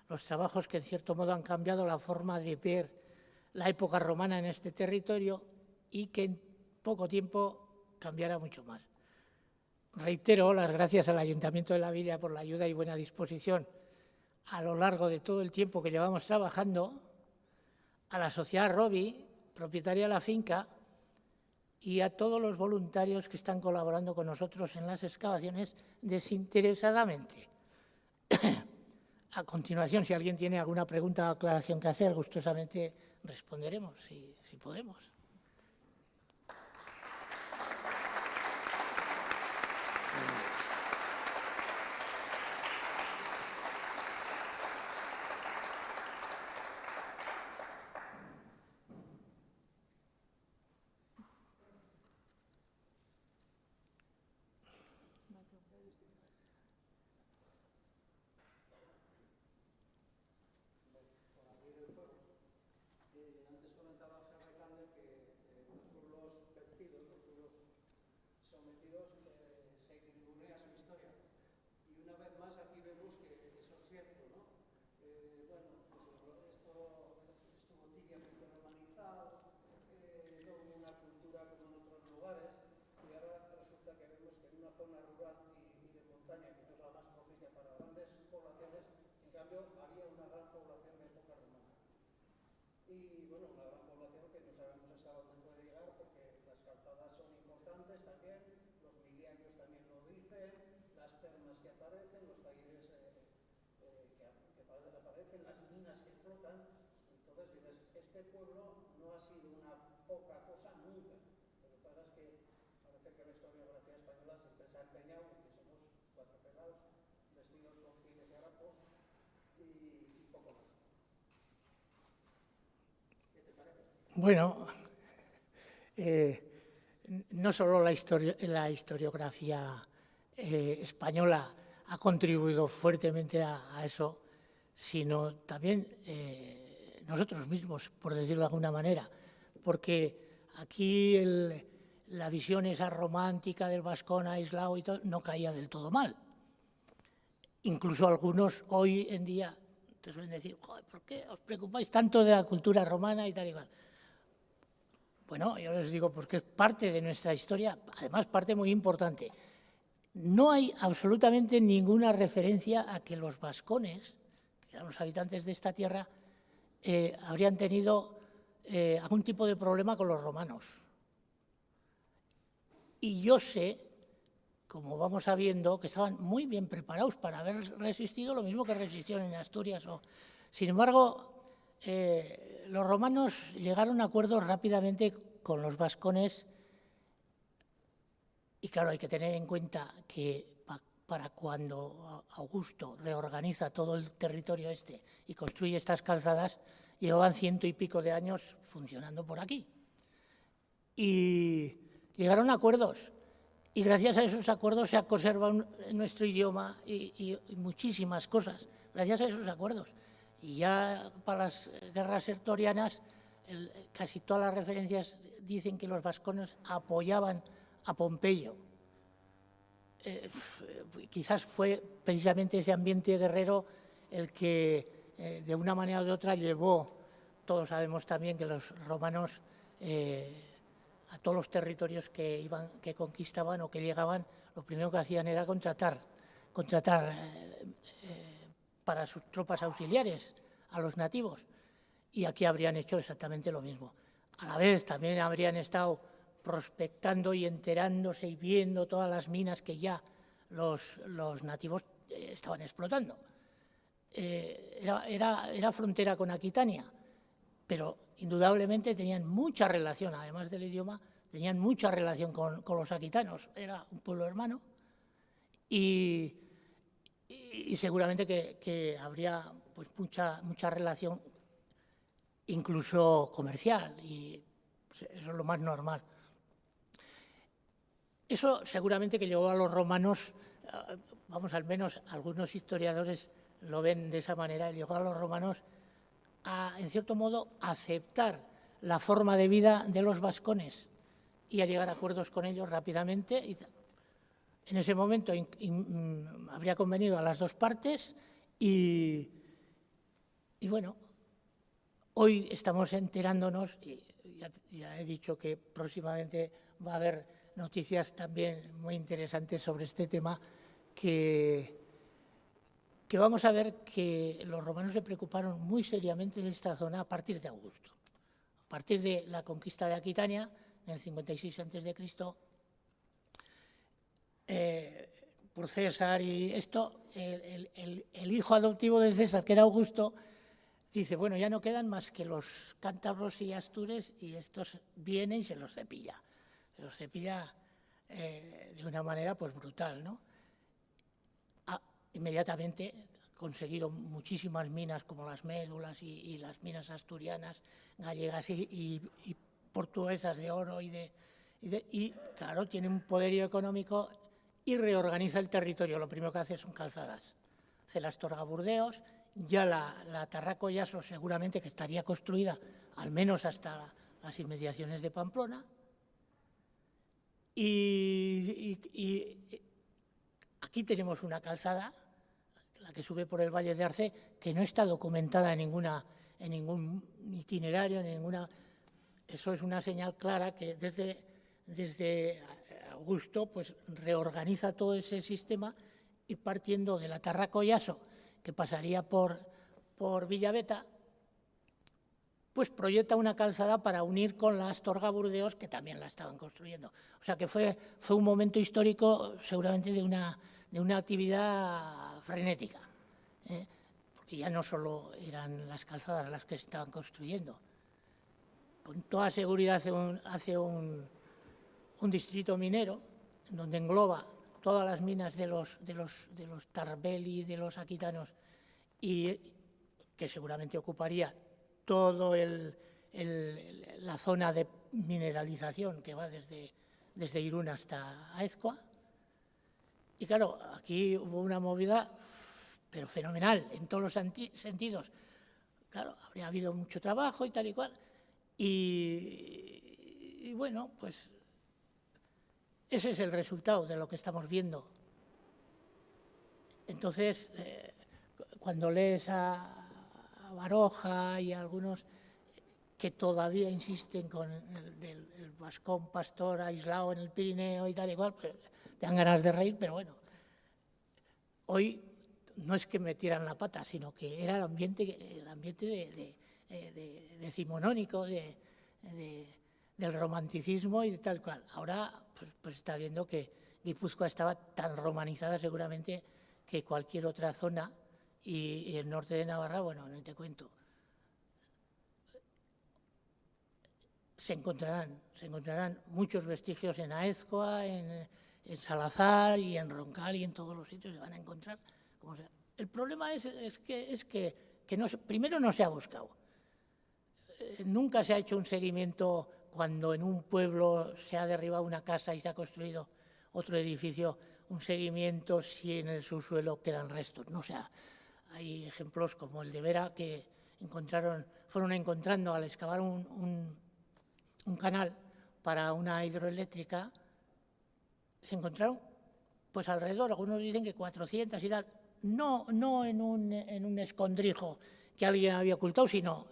los trabajos que en cierto modo han cambiado la forma de ver la época romana en este territorio y que en poco tiempo cambiará mucho más. Reitero las gracias al Ayuntamiento de La Villa por la ayuda y buena disposición a lo largo de todo el tiempo que llevamos trabajando, a la sociedad Robi, propietaria de la finca, y a todos los voluntarios que están colaborando con nosotros en las excavaciones desinteresadamente. A continuación, si alguien tiene alguna pregunta o aclaración que hacer, gustosamente responderemos, si podemos. Y bueno, una gran población que no sabemos hasta dónde puede llegar porque las calzadas son importantes también, los miliarios también lo dicen, las termas que aparecen, los talleres que aparecen, las minas que flotan. Entonces dices, este pueblo no ha sido una poca cosa nunca. Lo que pasa es que parece que la historiografía española siempre se ha empeñado en que somos cuatro pelados vestidos con files y harapos y poco más. Bueno, no solo la historiografía española ha contribuido fuertemente a eso, sino también nosotros mismos, por decirlo de alguna manera, porque aquí la visión esa romántica del vascón aislado y todo no caía del todo mal. Incluso algunos hoy en día te suelen decir, joder, ¿por qué os preocupáis tanto de la cultura romana y tal y cual? Bueno, yo les digo porque es parte de nuestra historia, además parte muy importante. No hay absolutamente ninguna referencia a que los vascones, que eran los habitantes de esta tierra, habrían tenido algún tipo de problema con los romanos. Y yo sé, como vamos sabiendo, que estaban muy bien preparados para haber resistido lo mismo que resistieron en Asturias. Sin embargo, los romanos llegaron a acuerdos rápidamente con los vascones y claro, hay que tener en cuenta que para cuando Augusto reorganiza todo el territorio este y construye estas calzadas, llevaban 100 y pico de años funcionando por aquí. Y llegaron a acuerdos y gracias a esos acuerdos se ha conservado nuestro idioma y muchísimas cosas, gracias a esos acuerdos. Y ya para las guerras sertorianas, casi todas las referencias dicen que los vascones apoyaban a Pompeyo. Quizás fue precisamente ese ambiente guerrero el que, de una manera u otra, llevó, todos sabemos también que los romanos, a todos los territorios que conquistaban o que llegaban, lo primero que hacían era contratar para sus tropas auxiliares a los nativos. Y aquí habrían hecho exactamente lo mismo. A la vez también habrían estado prospectando y enterándose y viendo todas las minas que ya los nativos estaban explotando. Era frontera con Aquitania, pero indudablemente tenían mucha relación, además del idioma, tenían mucha relación con los aquitanos. Era un pueblo hermano y seguramente que habría pues mucha relación, incluso comercial, y eso es lo más normal. Eso seguramente que llevó a los romanos, vamos, al menos algunos historiadores lo ven de esa manera, llevó a los romanos a, en cierto modo, aceptar la forma de vida de los vascones y a llegar a acuerdos con ellos rápidamente. En ese momento habría convenido a las dos partes y bueno, hoy estamos enterándonos, y ya he dicho que próximamente va a haber noticias también muy interesantes sobre este tema, que vamos a ver que los romanos se preocuparon muy seriamente de esta zona a partir de Augusto. A partir de la conquista de Aquitania, en el 56 a.C., por César y esto, el hijo adoptivo de César, que era Augusto, dice, bueno, ya no quedan más que los cántabros y astures, y estos vienen y se los cepilla. Se los cepilla de una manera pues brutal, ¿no? Inmediatamente conseguiron muchísimas minas como las médulas y las minas asturianas, gallegas y portuguesas de oro y claro, tiene un poderío económico y reorganiza el territorio. Lo primero que hace son calzadas. Se las Astorga Burdeos, ya la Tarraco-Yaso seguramente que estaría construida al menos hasta las inmediaciones de Pamplona. Y aquí tenemos una calzada, la que sube por el Valle de Arce, que no está documentada en ningún itinerario, eso es una señal clara que desde Augusto pues reorganiza todo ese sistema, y partiendo de la Tarraco-Yaso, que pasaría por Villaveta, pues proyecta una calzada para unir con la Astorga Burdeos, que también la estaban construyendo. O sea que fue un momento histórico seguramente de una actividad frenética, porque ya no solo eran las calzadas las que se estaban construyendo. Con toda seguridad hace un distrito minero, donde engloba todas las minas de los Tarbeli, de los aquitanos, y que seguramente ocuparía todo la zona de mineralización que va desde Irún hasta Aezkoa. Y claro, aquí hubo una movida, pero fenomenal, en todos los sentidos. Claro, habría habido mucho trabajo y tal y cual. Y bueno, pues ese es el resultado de lo que estamos viendo. Entonces, cuando lees a Baroja y a algunos que todavía insisten con el vascón pastor aislado en el Pirineo y tal y cual, pues te dan ganas de reír, pero bueno, hoy no es que metieran la pata, sino que era el ambiente decimonónico, del romanticismo y de tal cual. Ahora pues está viendo que Guipúzcoa estaba tan romanizada seguramente que cualquier otra zona, y el norte de Navarra, bueno, no te cuento. Se encontrarán muchos vestigios en Aezkoa, en Salazar y en Roncal, y en todos los sitios se van a encontrar. Como sea. El problema es que primero no se ha buscado. Nunca se ha hecho un seguimiento cuando en un pueblo se ha derribado una casa y se ha construido otro edificio, un seguimiento si en el subsuelo quedan restos. No, o sea, hay ejemplos como el de Vera, que fueron encontrando al excavar un canal para una hidroeléctrica, se encontraron pues alrededor, algunos dicen que 400 y tal, no en un escondrijo que alguien había ocultado, sino,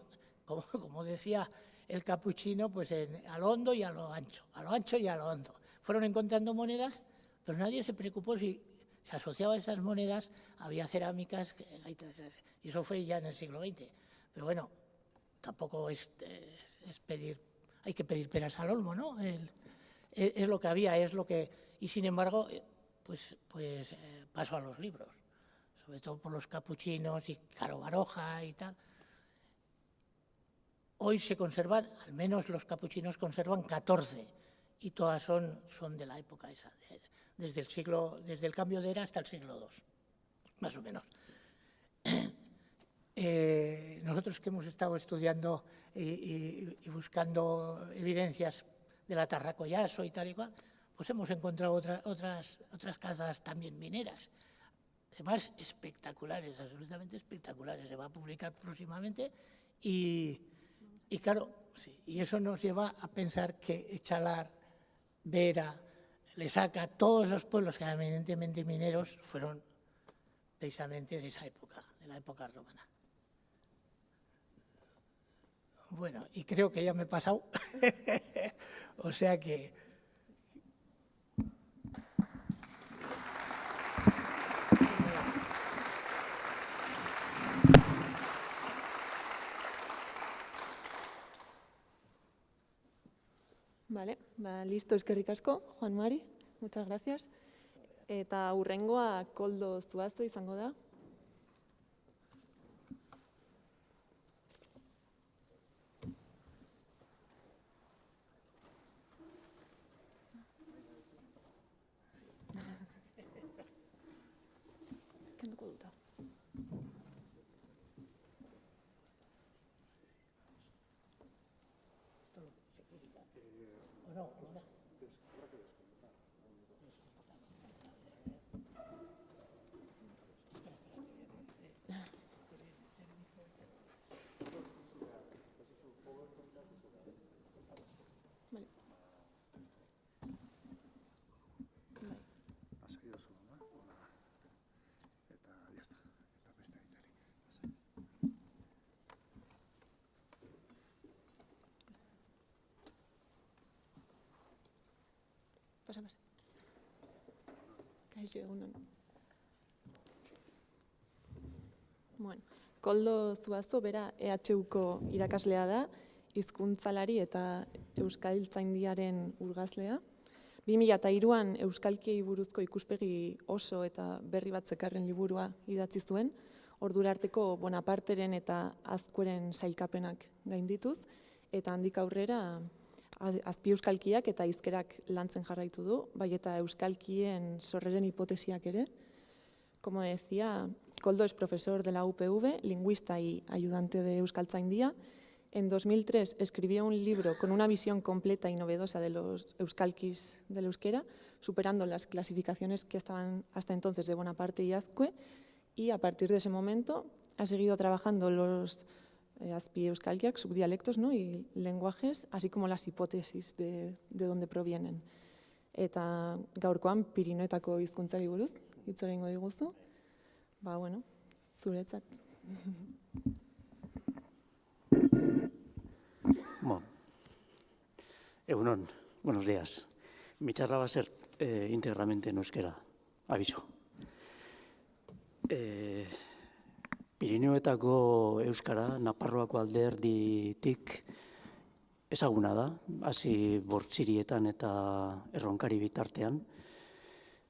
como decía el capuchino, pues a lo hondo y a lo ancho y a lo hondo. Fueron encontrando monedas, pero nadie se preocupó si se asociaba a esas monedas, había cerámicas, y eso fue ya en el siglo XX. Pero bueno, tampoco es pedir, hay que pedir peras al olmo, ¿no? Es lo que había, y sin embargo, pues pasó a los libros, sobre todo por los capuchinos y Caro Baroja y tal. Hoy se conservan, al menos los capuchinos conservan 14, y todas son de la época esa, desde el cambio de era hasta el siglo II, más o menos. Nosotros que hemos estado estudiando y buscando evidencias de la Tarracollaso y tal y cual, pues hemos encontrado otras calzadas también mineras, además espectaculares, absolutamente espectaculares. Se va a publicar próximamente y claro, sí, y eso nos lleva a pensar que Echalar, Vera, Lesaca, todos los pueblos que eran eminentemente mineros fueron precisamente de esa época, de la época romana. Bueno, y creo que ya me he pasado, o sea que... Vale, listo, eskerrik asko, Juan Mari, muchas gracias. Eta hurrengoa Koldo Zuazo izango da. Kenduko duta. Pasa. Kaixo, egunon. Bueno, Koldo Zuazo, bera EHUko irakaslea da, hizkuntzalari eta euskaltzaindiaren urgazlea. 2003an euskalkiei buruzko ikuspegi oso eta berri bat zekarren liburua idatzi zuen, ordura arteko Bonaparteren eta Azkueren sailkapenak gaindituz, eta handik aurrera azpi euskalkiak eta hizkerak lantzen jarraitu du, bai eta euskalkien sorreren hipotesiak ere. Como decía, Koldo es profesor de la UPV, lingüista y ayudante de euskaltzaindia. En 2003 escribió un libro con una visión completa y novedosa de los euskalkis del euskera, superando las clasificaciones que estaban hasta entonces de Bonaparte y Azkue, y a partir de ese momento ha seguido trabajando los azpi euskalkiak, subdialectos, ¿no? Y lenguajes, así como las hipótesis de dónde provienen. Eta gaurkoan Pirinioetako hizkuntzari buruz hitz egingo diguzu. Bueno, zuretzat. Bueno, egunon, buenos días. Mi charla va a ser íntegramente en euskera, aviso. Pirinioetako euskara, Nafarroako alderditik ezaguna da, hasi Bortzirietan eta Erronkari bitartean.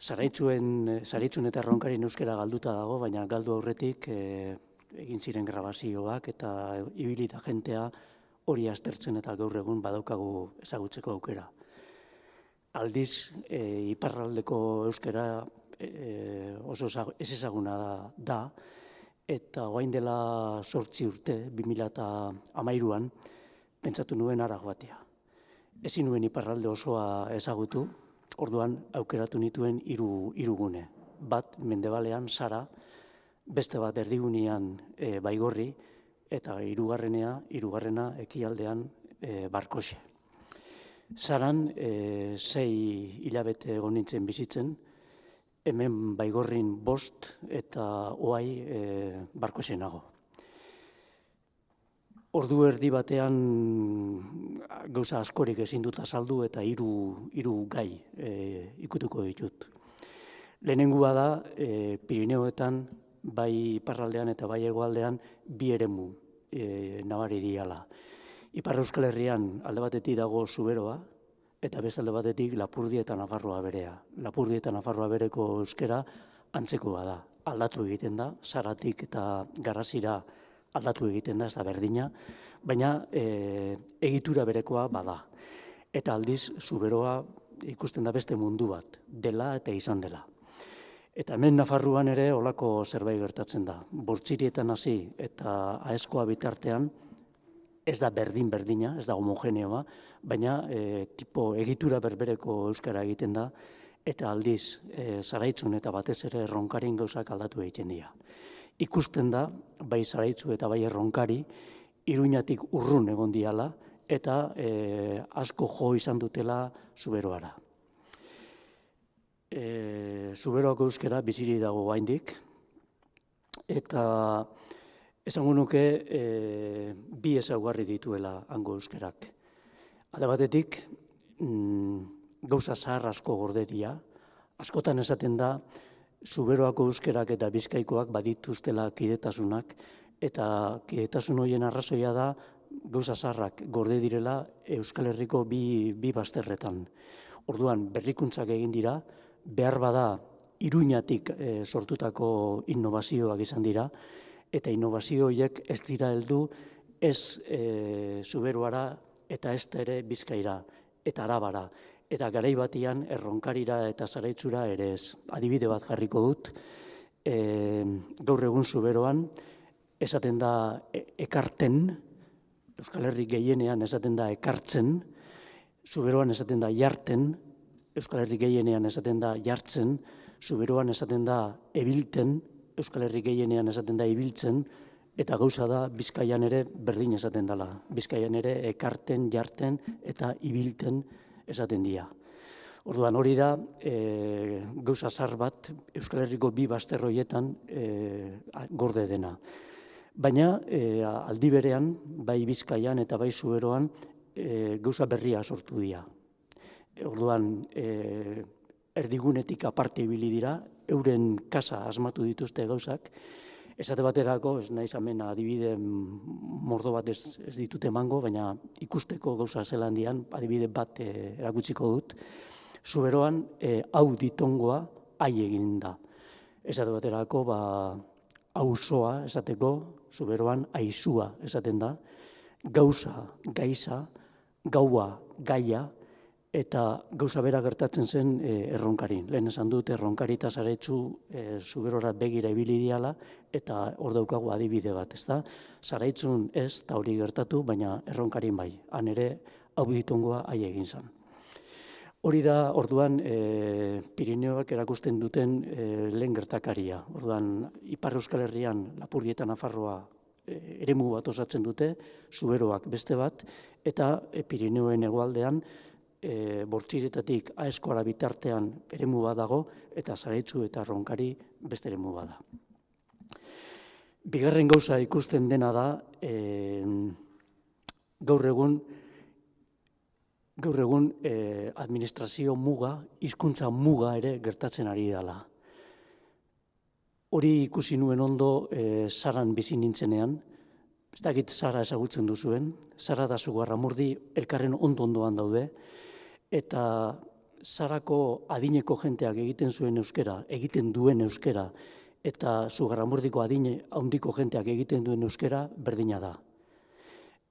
Zaritzun eta Erronkarien euskara galduta dago, baina galdu aurretik egin ziren grabazioak eta ibilita jentea hori aztertzen eta gaur egun badaukagu ezagutzeko aukera. Aldiz, iparraldeko euskara oso ez ezaguna da, eta orain dela 8 urte, 2013an, pentsatu nuen hara joatea. Ezin nuen iparralde osoa ezagutu, orduan aukeratu nituen hiru gune. Bat, Mendebalean, Sara, beste bat erdigunean Baigorri, eta hirugarrena ekialdean Barkoxe. Saran 6 hilabete egon nintzen bizitzen, hemen Baigorrin 5 eta oai Barkoxe nago. Ordu erdi batean gauza askorik ezin dut azaldu eta hiru gai ikutuko ditut. Lehenengua da Pirineoetan, bai iparraldean eta bai hegoaldean, bi eremu nabari diala. Ipar Euskal Herrian alde batetik dago Zuberoa, eta beste alde batetik Lapurdi eta Nafarroa berea. Lapurdi eta Nafarroa bereko euskera antzekoa da. Aldatu egiten da, Saratik eta Garrasira aldatu egiten da, ez da berdina, baina egitura berekoa bada. Eta aldiz Zuberoa ikusten da beste mundu bat, dela eta izan dela. Eta hemen Nafarroan ere olako zerbait gertatzen da. Bortzirietan hasi eta Aezkoa bitartean, ez da berdina, ez da homogeneoa, baina tipo egitura berbereko euskara egiten da, eta aldiz Zaraitzun eta batez ere Erronkarin gauzak aldatu egiten dira. Ikusten da, bai Zaraitzu eta bai Erronkari, Iruñatik urrun egon diala, eta asko jo izan dutela Zuberoara. Zuberoako euskara biziri dago gaindik, eta esango nuke bi ezaugarri dituela hango euskerak. Alde batetik, gauza zahar asko gorde dira. Askotan esaten da, Zuberoako euskerak eta Bizkaikoak badituztela kidetasunak, eta kidetasun horien arrazoia da gauza zaharrak gorde direla Euskal Herriko bi bazterretan. Orduan, berrikuntzak egin dira, behar bada Iruñatik sortutako innovazioak izan dira, eta innovazio horiek ez dira heldu ez Zuberoara eta ez ere Bizkaira eta Arabara. Eta garai batian Erronkarira eta Zaraitzura ere ez. Adibide bat jarriko dut, gaur egun Zuberoan esaten da ekarten, Euskal Herri gehienean esaten da ekartzen, Zuberoan esaten da jarten, Euskal Herri gehienean esaten da jartzen, Zuberoan esaten da ebilten, Euskal Herri gehienean esaten da ibiltzen, eta gauza da Bizkaian ere berdin esaten dela. Bizkaian ere ekarten, jarten eta ibilten esaten dira. Orduan hori da gauza zahar bat Euskal Herriko bi bazter horietan gorde dena. Baina aldi berean, bai Bizkaian eta bai Zuberoan gauza berria sortu dira. Orduan erdigunetik aparte ibili dira, euren kasa asmatu dituzte gauzak, esate baterako, ez naiz hemen adibide mordo bat ez ditut emango, baina ikusteko gauza zelandian, adibide bat erakutsiko dut, Zuberoan hau ditongoa ai egin da. Esate baterako, auzoa esateko, Zuberoan aizua esaten da, gauza, gaiza, gaua, gaia, eta gauza bera gertatzen zen Erronkarin. Lehen esan dut, Erronkari eta Zaraitzu Zuberora begira ibili diala, eta hor daukagu adibide bat, ezta? Zaraitzun ez, eta hori gertatu, baina Erronkarin bai. Han ere, hau ditongoa ai egin zen. Hori da, orduan, Pirineoak erakusten duten lehen gertakaria. Orduan, Ipar Euskal Herrian, Lapurdi eta Nafarroa eremu bat osatzen dute, Zuberoak beste bat, eta Pirineoen hegoaldean, Bortziretatik Aezkoara bitartean eremu bat dago, eta Zaraitzu eta Erronkari beste eremu bat da. Bigarren gauza ikusten dena da, gaur egun administrazio muga, hizkuntza muga ere gertatzen ari dela. Hori ikusi nuen ondo Saran bizi nintzenean, ez dakit Sara ezagutzen duzuen, Sara eta Zugarramurdi elkarren ondoan daude, eta Sarako adineko jenteak egiten zuen euskera, egiten duen euskera, eta Zugarramurdiko adine handiko jenteak egiten duen euskera berdina da.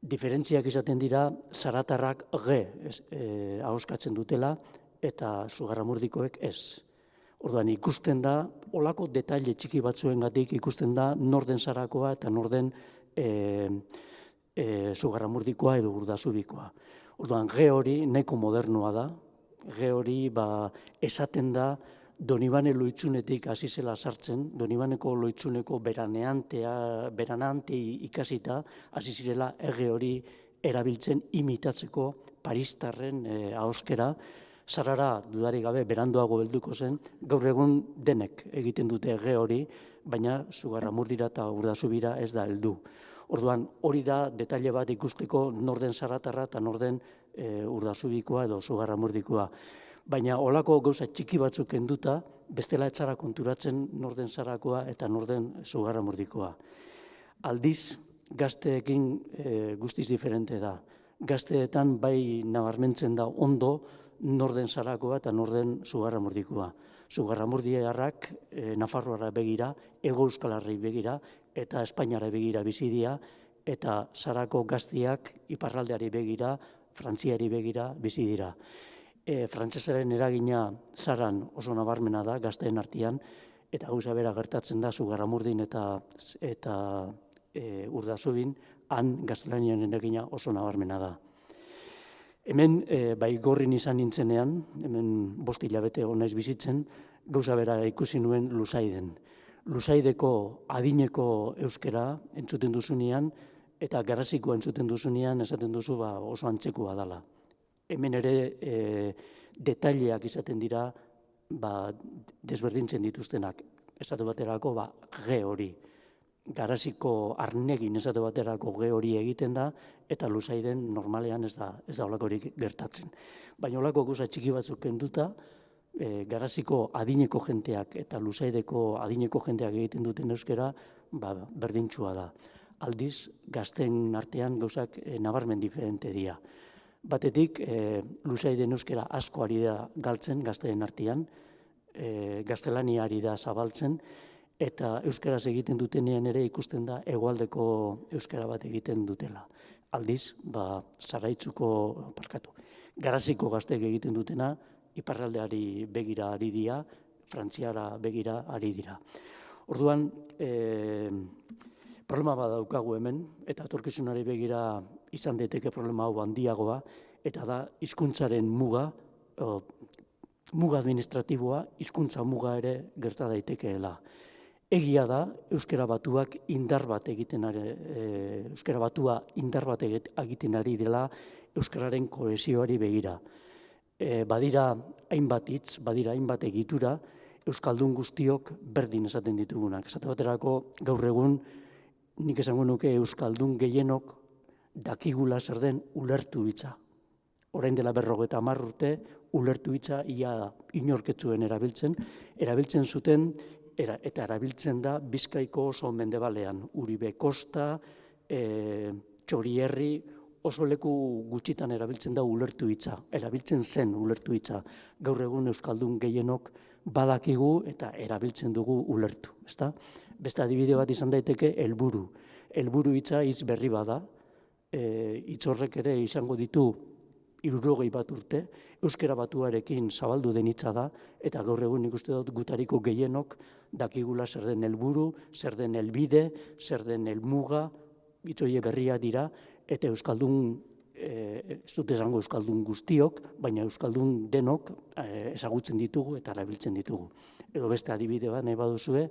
Diferentziak izaten dira, Saratarrak ahoskatzen dutela, eta Zugarramurdikoek ez. Orduan ikusten da, olako detaile txiki batzuengatik ikusten da norden Sarakoa eta norden Zugarramurdikoa edo Urdazubikoa. Orduan, ge hori nahiko modernoa da, ge hori esaten da Donibane Loitzunetik hasi zela sartzen, Donibaneko Loitzuneko beranante ikasita, hasi zirela ege hori erabiltzen imitatzeko paristarren ahoskera. Sarara dudarik gabe beranduago helduko zen, gaur egun denek egiten dute ege hori, baina Zugarramurdira eta Urdazubira ez da heldu. Orduan, hori da detaile bat ikusteko norden Zaratarra eta norden Urdazubikoa edo Zugarramurdikoa. Baina olako gauza txiki batzuk kenduta, bestela etxara konturatzen norden Zarakoa eta norden Zugarramurdikoa. Aldiz, gazteekin guztiz diferente da. Gazteetan bai nabarmentzen da ondo norden Zarakoa eta norden Zugarramurdikoa. Zugarramurdiarrak Nafarroara begira, Hego Euskal Herri begira eta Espainiara begira bizi dira, eta Zarako gaztiak iparraldeari begira, Frantziari begira bizi dira. Frantsesaren eragina Zaran oso nabarmena da gazteen artean, eta gauza bera gertatzen da Zugarramurdin eta Urdazubin, han gaztelaniaren eragina oso nabarmena da. Hemen, Baigorrin izan nintzenean, hemen 5 hilabete naiz bizitzen, gauza bera ikusi nuen Luzaiden. Luzaideko adineko euskera entzuten duzunean, eta Garazikoa entzuten duzunean esaten duzu oso antzekoa dela. Hemen ere detaileak izaten dira desberdintzen dituztenak. Esate baterako ge hori. Garaziko arnegin esate baterako ge hori egiten da, eta Luzaiden normalean ez da holakorik gertatzen. Baina holako gauza txiki batzuk kenduta, Garaziko adineko jenteak eta Luzaideko adineko jenteak egiten duten euskera berdintsua da. Aldiz, gazten artean gauzak nabarmen diferente dira. Batetik, Luzaiden euskera asko ari da galtzen gazteen artean, gaztelania ari da zabaltzen, eta euskaraz egiten dutenean ere ikusten da hegoaldeko euskara bat egiten dutela. Aldiz, Garaziko gazteek egiten dutena, iparraldeari begira ari dira, Frantziara begira ari dira. Orduan, problema bat daukagu hemen, eta etorkizunari begira izan daiteke problema hau handiagoa, eta da hizkuntzaren muga administratiboa, hizkuntza muga ere gerta daitekeela. Egia da, euskara batuak indar bat egiten ari dela euskararen kohesioari begira. Badira hainbat hitz, badira hainbat egitura, euskaldun guztiok berdin esaten ditugunak. Esate baterako gaur egun nik esango nuke euskaldun gehienok dakigula zer den ulertu hitza. Orain dela 50 urte ulertu hitza ia inorketzuen erabiltzen zuten eta erabiltzen da Bizkaiko oso mendebalean, Uribe Kosta, Txorierri, oso leku gutxitan erabiltzen da ulertu hitza, erabiltzen zen ulertu hitza. Gaur egun euskaldun gehienok badakigu eta erabiltzen dugu ulertu, ezta? Beste adibide bat izan daiteke helburu. Helburu hitza hitz berri bada, hitz horrek ere izango ditu 61 urte, euskara batuarekin zabaldu den hitza da, eta gaur egun nik uste dut gutariko gehienok dakigula zer den helburu, zer den helbide, zer den helmuga, hitz horiek berria dira, eta euskaldun, ez dut esango euskaldun guztiok, baina euskaldun denok ezagutzen ditugu eta erabiltzen ditugu. Edo beste adibide bat nahi baduzue,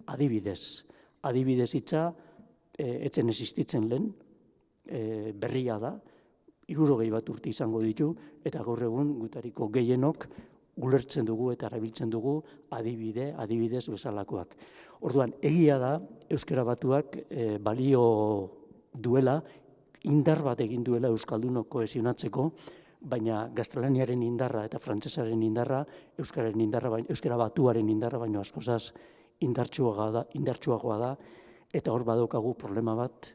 adibidez. Adibidez hitza etzen existitzen lehen, berria da, 61 urte izango ditu, eta gaur egun gutariko gehienok ulertzen dugu eta erabiltzen dugu adibidez bezalakoak. Orduan, egia da, euskara batuak balio duela, indar bat egin duela euskaldunok kohesionatzeko, baina gaztelaniaren indarra eta frantsesaren indarra, euskara batuaren indarra, baina askozaz indartsuagoa da, eta hor badaukagu problema bat,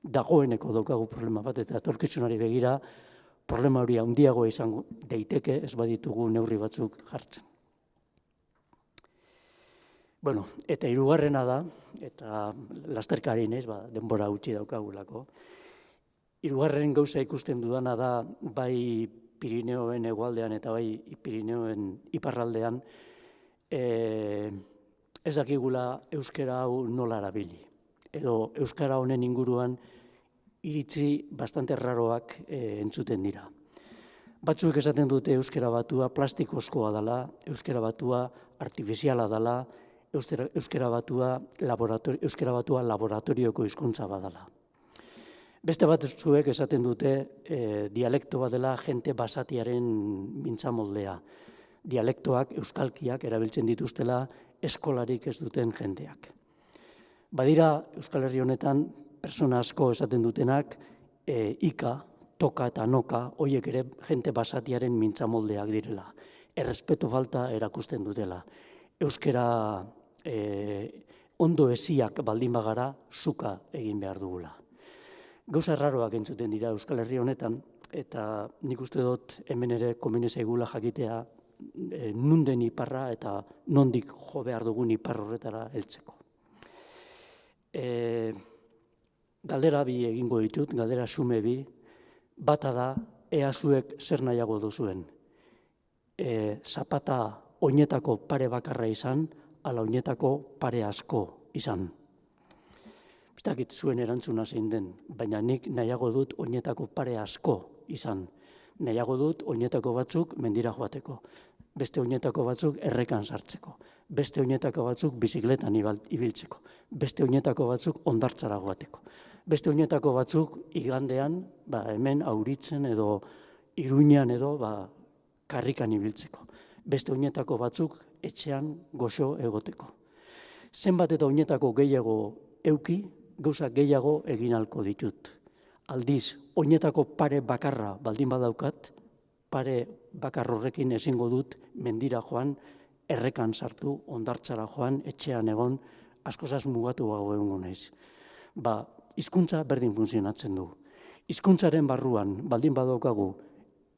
dagoeneko daukagu problema bat, eta etorkizunari begira problema hori handiagoa izango daiteke ez baditugu neurri batzuk jartzen. Bueno, eta hirugarrena da, eta lasterkari naiz, denbora gutxi daukagulako. Hirugarren gauza ikusten dudana da, bai Pirineoen hegoaldean eta bai Pirineoen iparraldean, ez dakigula euskara hau nola erabili. Edo euskara honen inguruan iritzi bastante raroak entzuten dira. Batzuek esaten dute euskara batua plastikozkoa dela, euskara batua artifiziala dela, euskara batua laboratorioko hizkuntza badala. Beste batzuek esaten dute dialekto bat dela jente basatiaren mintzamoldea. Dialektoak, euskalkiak erabiltzen dituztela eskolarik ez duten jenteak. Badira Euskal Herri honetan persona asko esaten dutenak ika, toka eta noka, horiek ere jente basatiaren mintzamoldeak direla. Errespetu falta erakusten dutela. Euskara ondo esiak baldin bagara, zuka egin behar dugula. Gauza erraroak entzuten dira Euskal Herri honetan, eta nik uste dut hemen ere komeni zaigula jakitea nunden iparra eta nondik jo behar dugun ipar horretara heltzeko. Galdera bi egingo ditut, galdera xume bi, bata da, ea zuek zer nahiago duzuen. Zapata oinetako pare bakarra izan, ala oinetako pare asko izan. Ez dakit zuen erantzuna zein den, baina nik nahiago dut oinetako pare asko izan. Nahiago dut oinetako batzuk mendira joateko, beste oinetako batzuk errekan sartzeko, beste oinetako batzuk bizikletan ibiltzeko, beste oinetako batzuk hondartzara joateko, beste oinetako batzuk igandean hemen Auritzen edo Iruñan edo karrikan ibiltzeko, beste oinetako batzuk etxean goxo egoteko. Zenbat eta oinetako gehiago euki, gauza gehiago egin ahalko ditut. Aldiz, oinetako pare bakarra baldin badaukat, pare bakar horrekin ezingo dut mendira joan, errekan sartu, hondartzara joan, etxean egon, askozaz mugatu egongo naiz. Hizkuntza berdin funtzionatzen du. Hizkuntzaren barruan baldin badaukagu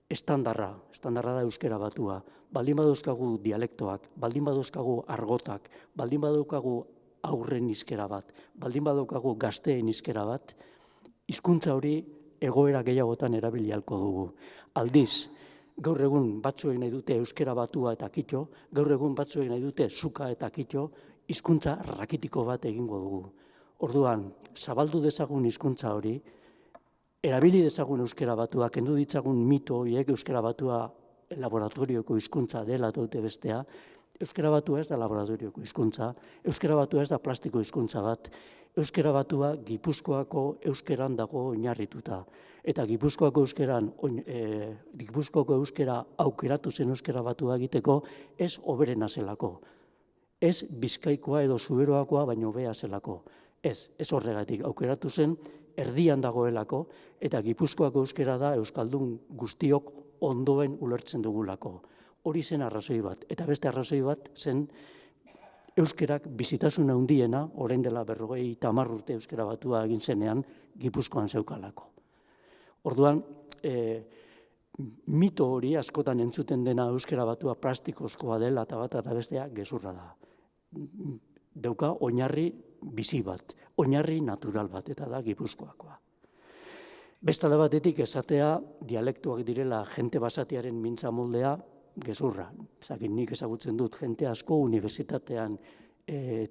estandarra da euskara batua, baldin badauzkagu dialektoak, baldin badauzkagu argotak, baldin badaukagu aurren hizkera bat, baldin badaukagu gazteen hizkera bat, hizkuntza hori egoera gehiagotan erabili ahalko dugu. Aldiz, gaur egun batzuek nahi dute euskara batua eta kitxo, gaur egun batzuek nahi dute zuka eta kitxo, hizkuntza rakitiko bat egingo dugu. Orduan, zabaldu dezagun hizkuntza hori, erabili dezagun euskara batua, kendu ditzagun mito horiek euskara batua laboratorioko hizkuntza dela dute bestea. Euskara batua ez da laboratorioko hizkuntza, euskara batua ez da plastiko hizkuntza bat, euskara batua Gipuzkoako euskeran dago oinarrituta. Eta Gipuzkoako euskera aukeratu zen euskara batua egiteko ez hoberena zelako. Ez Bizkaikoa edo Zuberoakoa baino hobea zelako. Ez horregatik aukeratu zen erdian dagoelako eta Gipuzkoako euskera da euskaldun guztiok ondoen ulertzen dugulako. Hori zen arrazoi bat, eta beste arrazoi bat zen euskerak bizitasuna handiena, orain dela 50 urte euskara batua egin zenean, Gipuzkoan zeukalako. Orduan, mito hori askotan entzuten dena euskara batua plastikozkoa dela eta bat eta bestea gezurra da. Dauka oinarri bizi bat, oinarri natural bat, eta da Gipuzkoakoa. Bestale batetik esatea dialektuak direla jente basatiaren mintza moldea, gezurra. Nik ezagutzen dut jente asko unibertsitatean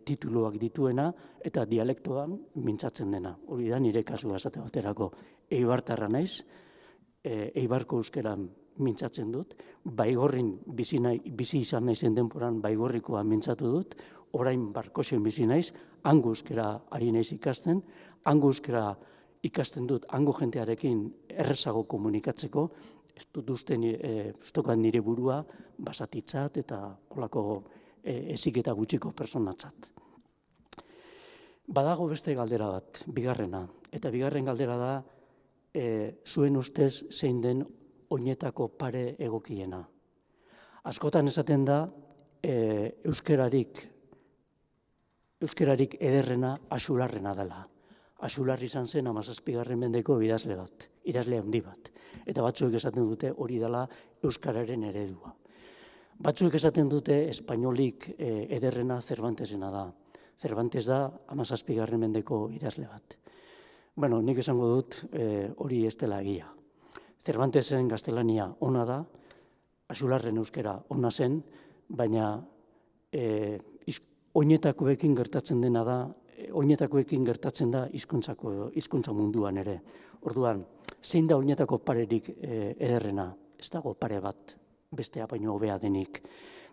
tituluak dituena eta dialektoan mintzatzen dena. Hori da nire kasua esate baterako. Eibartarra naiz, Eibarko euskeran mintzatzen dut, Baigorrin bizi izan naizen denporan Baigorrikoa mintzatu dut, orain Barkosen bizi naiz, hango euskera ari naiz ikasten, hango euskera ikasten dut hango jentearekin errezago komunikatzeko, ez dut uste nire burua basatitzat eta holako eziketa gutxiko personatzat. Badago beste galdera bat, bigarrena, eta bigarren galdera da zuen ustez zein den oinetako pare egokiena. Askotan esaten da euskerarik ederrena Axularrena dela. Axular izan zen 17. mendeko idazle bat, idazle handi bat. Eta batzuek esaten dute hori dela euskararen eredua. Batzuek esaten dute espainolik ederrena Cervantesena da. Cervantes da 17. mendeko idazle bat. Bueno, nik esango dut hori ez dela egia. Cervantesen gaztelania ona da, Axularren euskera ona zen, baina oinetakoekin gertatzen dena da, oinetakoekin gertatzen da hizkuntza munduan ere. Orduan, zein da oinetako parerik ederrena? ez dago pare bat bestea baino hobea denik.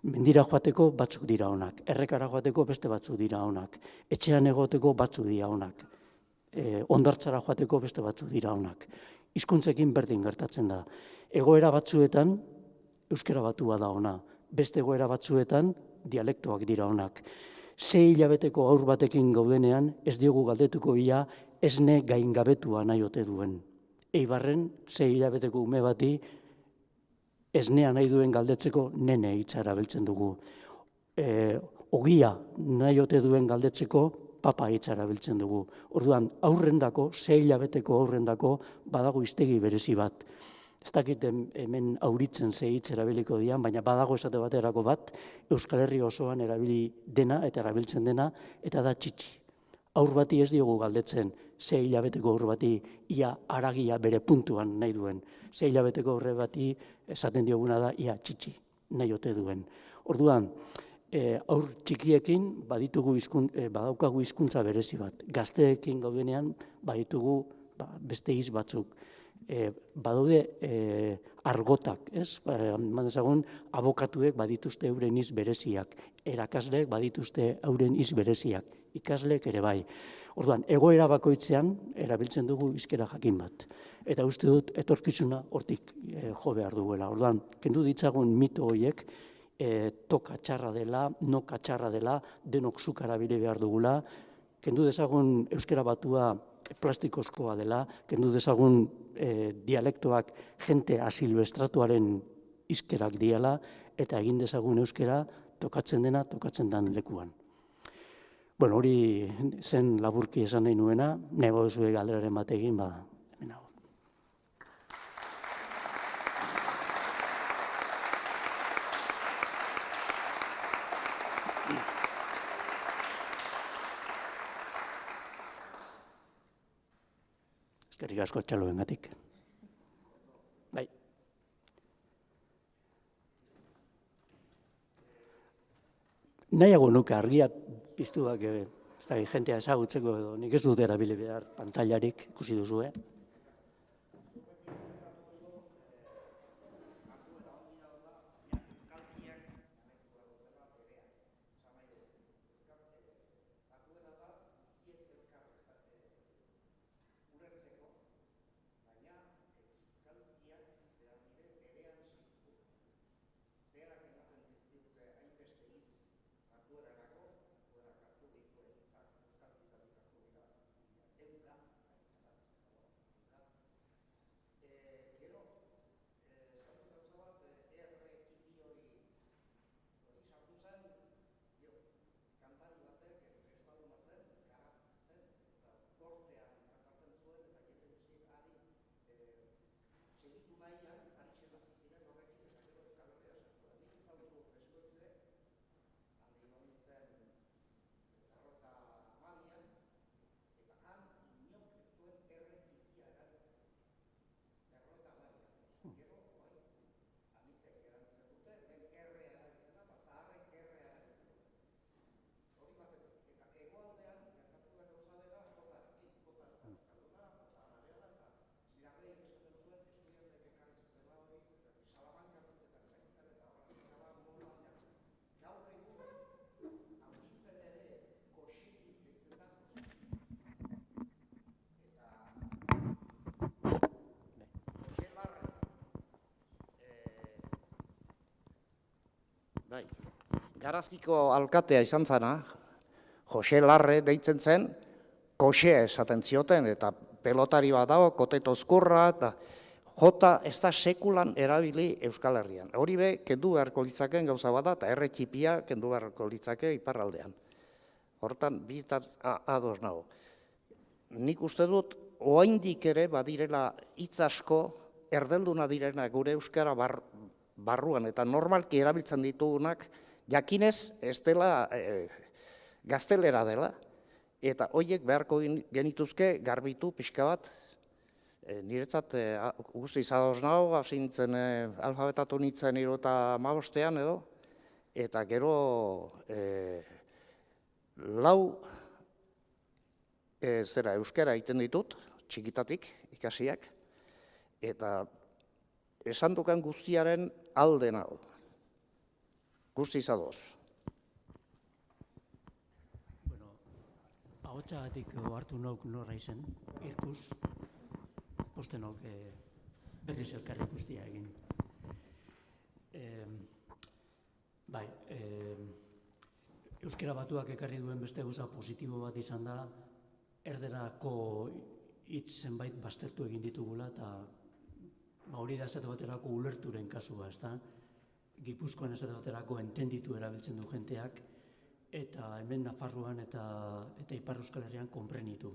Mendira joateko batzuk dira onak, errekara joateko beste batzuk dira onak, etxean egoteko batzuk dira onak, hondartzara joateko beste batzuk dira onak. Hizkuntzekin berdin gertatzen da. Egoera batzuetan euskara batua da ona, beste egoera batzuetan dialektoak dira onak. 6 hilabeteko haur batekin gaudenean ez diogu galdetuko ia esne gaingabetua nahi ote duen. Eibarren 6 hilabeteko ume bati esnea nahi duen galdetzeko nene hitza erabiltzen dugu. Ogia nahi ote duen galdetzeko papa hitza erabiltzen dugu. Orduan, aurrendako, 6 hilabeteko aurrendako badago hiztegi berezi bat. Ez dakit hemen auritzen ze hitz erabiliko dian, baina badago esate baterako bat, Euskal Herri osoan erabili dena eta erabiltzen dena, eta da txitsi. Aur bati ez diogu galdetzen, 6 hilabeteko aur bati ia haragia bere puntuan nahi duen. 6 hilabeteko aurre bati esaten dioguna da ia txitsi nahi ote duen. Orduan, aur txikiekin badaukagu hizkuntza berezi bat. Gazteekin gaudenean baditugu beste hitz batzuk. Badaude argotak, ez? Ezagun, abokatuek badituzte euren hitz bereziak, erakasleek badituzte euren hitz bereziak, ikasleek ere bai. Orduan, egoera bakoitzean erabiltzen dugu hizkera jakin bat. Eta uste dut, etorkizuna hortik jo behar duguela. Orduan, kendu ditzagun mito horiek, toka txarra dela, noka txarra dela, denok zuk erabili behar dugula, kendu dezagun euskara batua plastikozkoa dela, kendu dezagun dialektoak jente asilbestratuaren hizkerak diala, eta egin dezagun euskara tokatzen dena, tokatzen den lekuan. Bueno, hori zen laburki esan nahi nuena, nego duzue galderaren bat egin, hemen hau. Eskerrik asko txaloengatik. Bai. Nahiago nuke argia piztuak, ez da, jentea ezagutzeko edo, nik ez dut erabili behar pantailarik, ikusi duzu, Garaziko alkatea izan zana, Jose Larre deitzen zen, koxe esaten zioten, eta pelotari bat dago, kote tozkurra, eta jota ez da sekulan erabili Euskal Herrian. Hori be, kendu beharko litzakeen gauza bada, eta erre txipia kendu beharko litzake iparraldean. Hortan, bitaz ados nago. Nik uste dut, oraindik ere badirela hitz asko erdelduna direna gure euskara barruan, eta normalki erabiltzen ditugunak, jakinez ez dela gaztelera dela, eta horiek beharko genituzke garbitu pixka bat. Niretzat guztiz ados nago, hasi nintzen alfabetatu nintzen 75ean edo, eta gero 4 euskara egiten ditut, txikitatik ikasiak, eta esan dukan guztiaren alde nago. Guztiz ados. Ahotsagatik hartu nauk norra izen, irkuz, poste nauk berriz elkarri guztia egin. Bai, Euskara Batuak ekarri duen beste gauza positibo bat izan da, erderako hitz zenbait baztertu egin ditugula, eta hori da esate baterako ulerturen kasua, ezta? Gipuzkoan esate baterako entenditu erabiltzen du jenteak, eta hemen Nafarroan eta Ipar Euskal Herrian konprenitu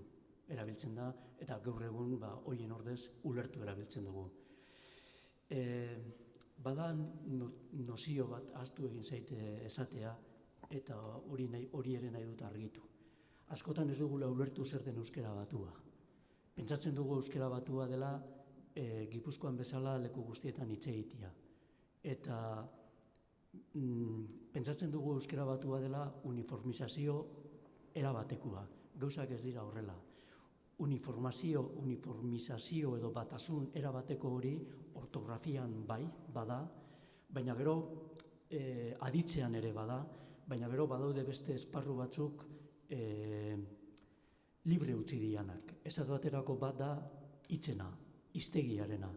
erabiltzen da, eta gaur egun hoien ordez ulertu erabiltzen dugu. Bada nozio bat ahaztu egin zaite esatea, eta hori ere nahi dut argitu. Askotan ez dugula ulertu zer den Euskara Batua. Pentsatzen dugu Euskara Batua dela Gipuzkoan bezala leku guztietan hitz egitea. Eta pentsatzen dugu Euskara Batua dela uniformizazio erabatekoa. Gauzak ez dira horrela. Uniformizazio edo batasun erabateko hori ortografian bai, bada, baina gero aditzean ere bada, baina gero badaude beste esparru batzuk libre utzi dianak. Esate baterako bat da hitzena, hiztegiarena.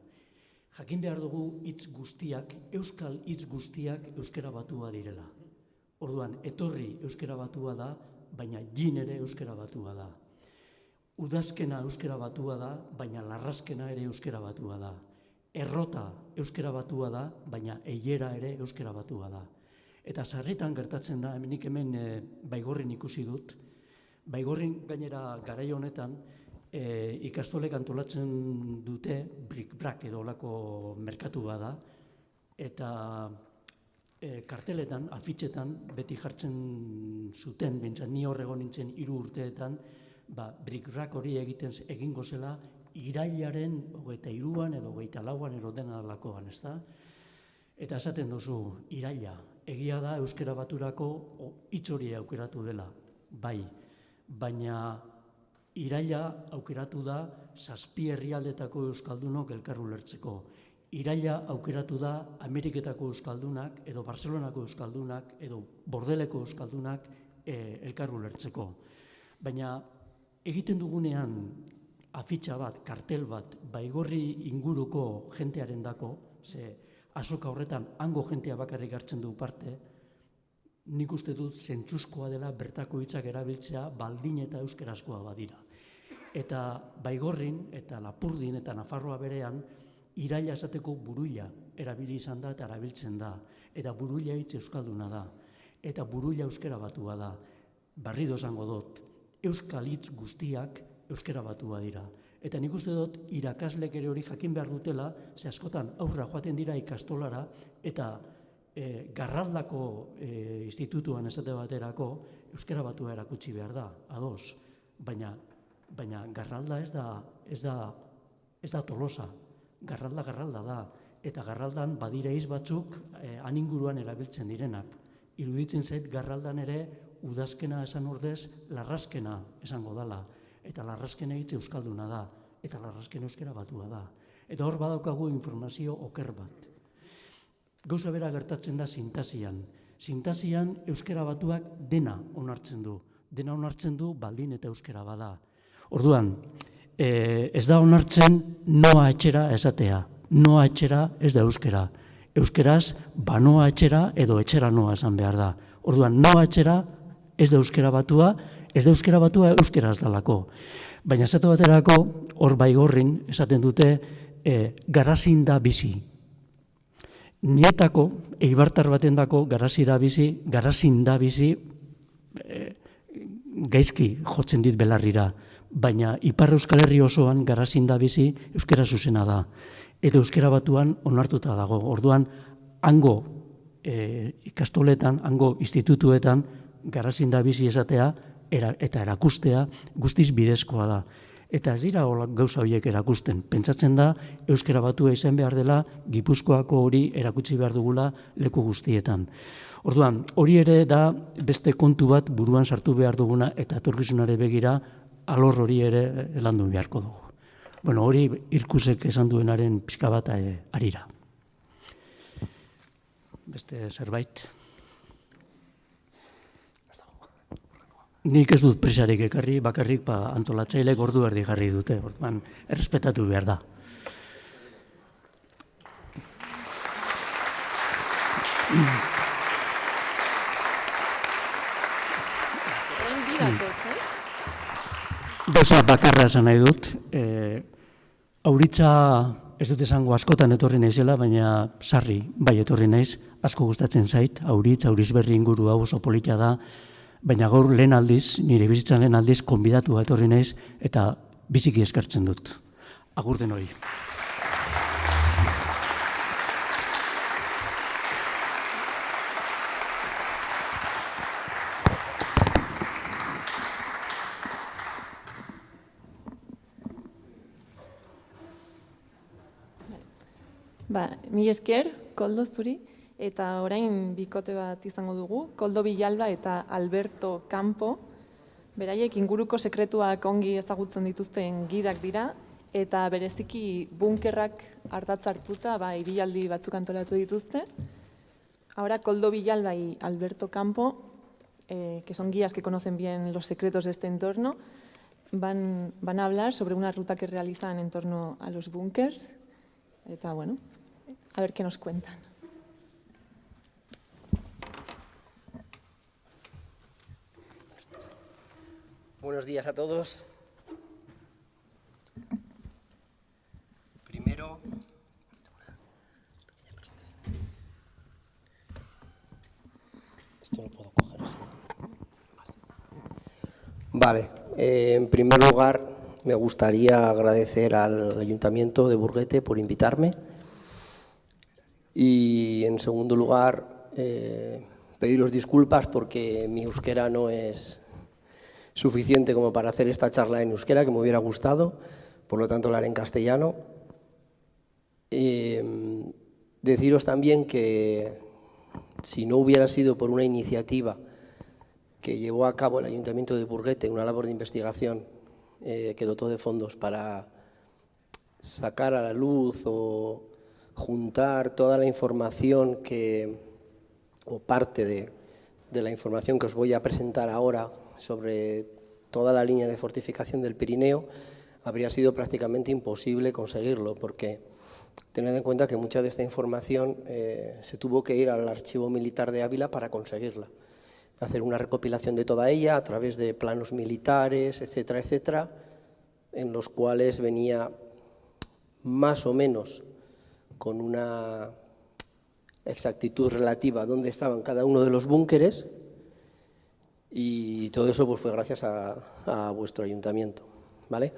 Jakin behar dugu hitz guztiak, euskal hitz guztiak Euskara Batua direla. Orduan, etorri Euskara Batua da, baina jin ere Euskara Batua da. Udazkena Euskara Batua da, baina larrazkena ere Euskara Batua da. Errota Euskara Batua da, baina eilera ere Euskara Batua da. Eta sarritan gertatzen da, nik hemen Baigorrin ikusi dut, Baigorrin gainera garai honetan ikastolek antolatzen dute bric-brac edo olako merkatu bada, eta karteletan, afitxetan, beti jartzen zuten, behintzat ni hor egon nintzen 3 urteetan, bric-brac hori egingo zela irailaren 23an edo 24an edo dena dalakoan, ezta? Eta esaten duzu, iraila, egia da Euskara Baturako hitz hori aukeratu dela, bai, baina iraila aukeratu da 7 herrialdetako euskaldunok elkar ulertzeko. Iraila aukeratu da Ameriketako euskaldunak, edo Barcelonako euskaldunak, edo Bordeleko euskaldunak elkar ulertzeko. Baina egiten dugunean afitxa bat, kartel bat, Baigorri inguruko jentearen dako, ze azoka horretan hango jentea bakarrik hartzen du parte, nik uste dut zentzuzkoa dela bertako hitzak erabiltzea baldin eta euskarazkoa badira. Eta Baigorrin eta Lapurdin eta Nafarroa berean iraila esateko buruila erabili izan da eta erabiltzen da. Eta buruila hitz euskalduna da. Eta buruila Euskara Batua da. Berriro esango dut, euskal hitz guztiak Euskara Batua dira. Eta nik uste dut irakaslek ere hori jakin behar dutela, ze askotan aurra joaten dira ikastolara eta Garraldako institutuan esate baterako Euskara Batua erakutsi behar da, ados. Baina Garralda ez da Tolosa, Garralda da. Eta Garraldan badire hitz batzuk han inguruan erabiltzen direnak. Iruditzen zait Garraldan ere udazkena esan ordez larrazkena esango dela. Eta larrazkena hitz euskalduna da. Eta larrazkena Euskara Batua da. Eta hor badaukagu informazio oker bat. Gauza bera gertatzen da sintasian. Sintasian Euskara Batuak dena onartzen du. Dena onartzen du baldin eta euskara bada. Orduan, ez da onartzen noa etxera esatea. Noa etxera ez da euskara. Euskaraz banoa etxera edo etxera noa esan behar da. Orduan, noa etxera ez da Euskara Batua, ez da Euskara Batua euskaraz dalako. Baina esate baterako hor Baigorrin esaten dute garazin da bizi. Nietako, eibartar batendako garazin da bizi gaizki jotzen dit belarrira, baina Ipar Euskal Herri osoan garazin da bizi euskara zuzena da. Eta Euskara Batuan onartuta dago. Orduan, hango ikastoletan, hango institutuetan garazin da bizi esatea eta erakustea guztiz bidezkoa da. Eta ez dira gauza horiek erakusten. Pentsatzen da, Euskara Batua izan behar dela, Gipuzkoako hori erakutsi behar dugula leku guztietan. Orduan, hori ere da beste kontu bat buruan sartu behar duguna eta etorkizunari begira alor hori ere landu beharko dugu. Hori irkusek esan duenaren pixka bat arira. beste zerbait. Nik ez dut presarik ekarri, bakarrik antolatzaileek ordu erdi jarri dute, orduan errespetatu behar da. Gauza bakarra esan nahi dut, Auritza ez dut esango askotan etorri naizela, baina sarri bai etorri naiz, asko gustatzen zait, Aurizberri inguru hau oso polita da, baina gaur lehen aldiz, nire bizitzan lehen aldiz, konbidatua etorri naiz eta biziki eskertzen dut. Agur denoi. Mila esker, Koldo zuri, eta orain bikote bat izango dugu, Koldo Villalba eta Alberto Campo. Beraiek inguruko sekretuak ongi ezagutzen dituzten gidak dira, eta bereziki bunkerrak ardatz hartuta, ibilaldi batzuk antolatu dituzte. Ahora Koldo Villalba y Alberto Campo, que son guías que conocen bien los secretos de este entorno, van a hablar sobre una ruta que realizan en torno a los búnkers. Eta, bueno, a ver qué nos cuentan. Buenos días a todos. Primero, esto lo puedo coger así. Vale, en primer lugar me gustaría agradecer al Ayuntamiento de Burguete por invitarme y en segundo lugar pediros disculpas porque mi euskera no es suficiente como para hacer esta charla en euskera, que me hubiera gustado, por lo tanto la haré en castellano. Deciros también que si no hubiera sido por una iniciativa que llevó a cabo el Ayuntamiento de Burguete, una labor de investigación que dotó de fondos para sacar a la luz o juntar toda la información o parte de la información que os voy a presentar ahora sobre toda la línea de fortificación del Pirineo, habría sido prácticamente imposible conseguirlo, porque tened en cuenta que mucha de esta información se tuvo que ir al Archivo Militar de Ávila para conseguirla, hacer una recopilación de toda ella a través de planos militares, etcétera, etcétera, en los cuales venía más o menos con una exactitud relativa dónde estaban cada uno de los búnkeres, y todo eso pues fue gracias a vuestro ayuntamiento, ¿vale?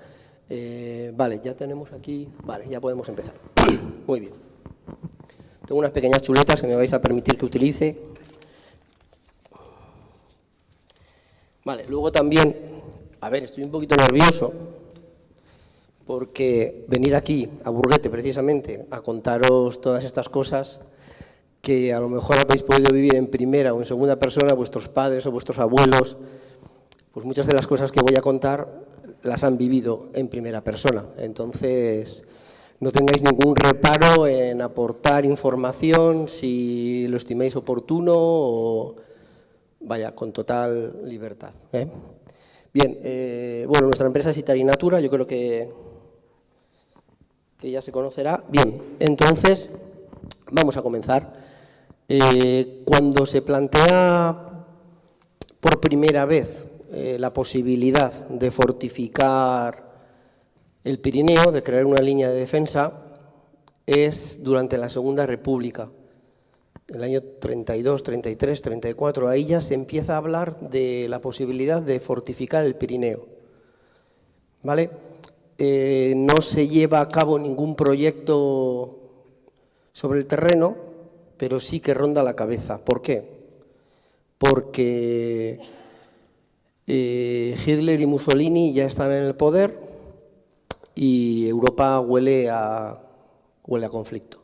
Vale, ya tenemos aquí, vale, ya podemos empezar. Muy bien. Tengo unas pequeñas chuletas que me vais a permitir que utilice. Vale, luego también, a ver, estoy un poquito nervioso porque venir aquí, a Burguete precisamente, a contaros todas estas cosas que a lo mejor habéis podido vivir en primera o en segunda persona, vuestros padres o vuestros abuelos, pues muchas de las cosas que voy a contar las han vivido en primera persona. Entonces, no tengáis ningún reparo en aportar información si lo estiméis oportuno o, vaya, con total libertad, ¿eh? Bien, bueno, nuestra empresa es Itarinatura, yo creo que ya se conocerá. Bien, entonces, vamos a comenzar. Cuando se plantea por primera vez la posibilidad de fortificar el Pirineo, de crear una línea de defensa, es durante la Segunda República, en el año 32, 33, 34, ahí ya se empieza a hablar de la posibilidad de fortificar el Pirineo, ¿vale? No se lleva a cabo ningún proyecto sobre el terreno, pero sí que ronda la cabeza. ¿Por qué? Porque Hitler y Mussolini ya están en el poder y Europa huele a conflicto.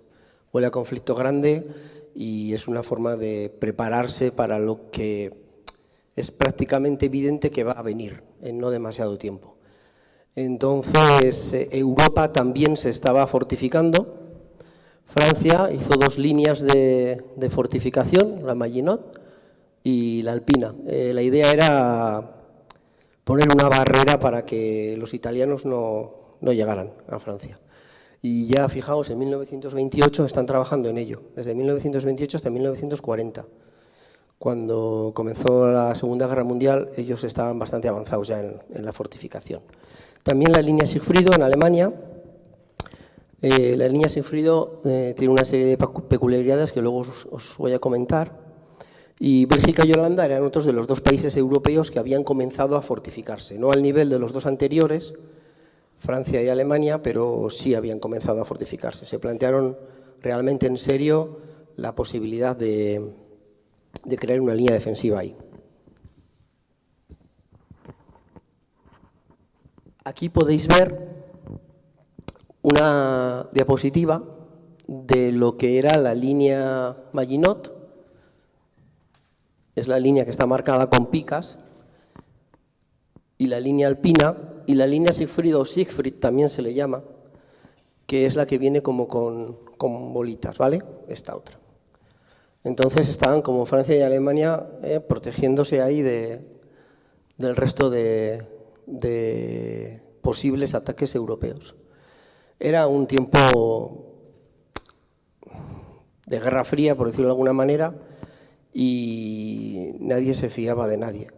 Huele a conflicto grande y es una forma de prepararse para lo que es prácticamente evidente que va a venir en no demasiado tiempo. Entonces, Europa también se estaba fortificando Francia hizo dos líneas de fortificación, la Maginot y la Alpina. La idea era poner una barrera para que los italianos no llegaran a Francia. Y ya, fijaos, en 1928 están trabajando en ello, desde 1928 hasta 1940. Cuando comenzó la Segunda Guerra Mundial, ellos estaban bastante avanzados ya en la fortificación. También la línea Sigfrido en Alemania. La línea Sigfrido tiene una serie de peculiaridades que luego os voy a comentar. Y Bélgica y Holanda eran otros de los dos países europeos que habían comenzado a fortificarse, no al nivel de los dos anteriores, Francia y Alemania, pero sí habían comenzado a fortificarse. Se plantearon realmente en serio la posibilidad de crear una línea defensiva ahí. Aquí podéis ver una diapositiva de lo que era la línea Maginot. Es la línea que está marcada con picas, y la línea Alpina, y la línea Sigfrido o Siegfried también se le llama, que es la que viene como con bolitas, ¿vale? Esta otra. Entonces estaban como Francia y Alemania protegiéndose ahí del resto de posibles ataques europeos. Era un tiempo de Guerra Fría, por decirlo de alguna manera, y nadie se fiaba de nadie.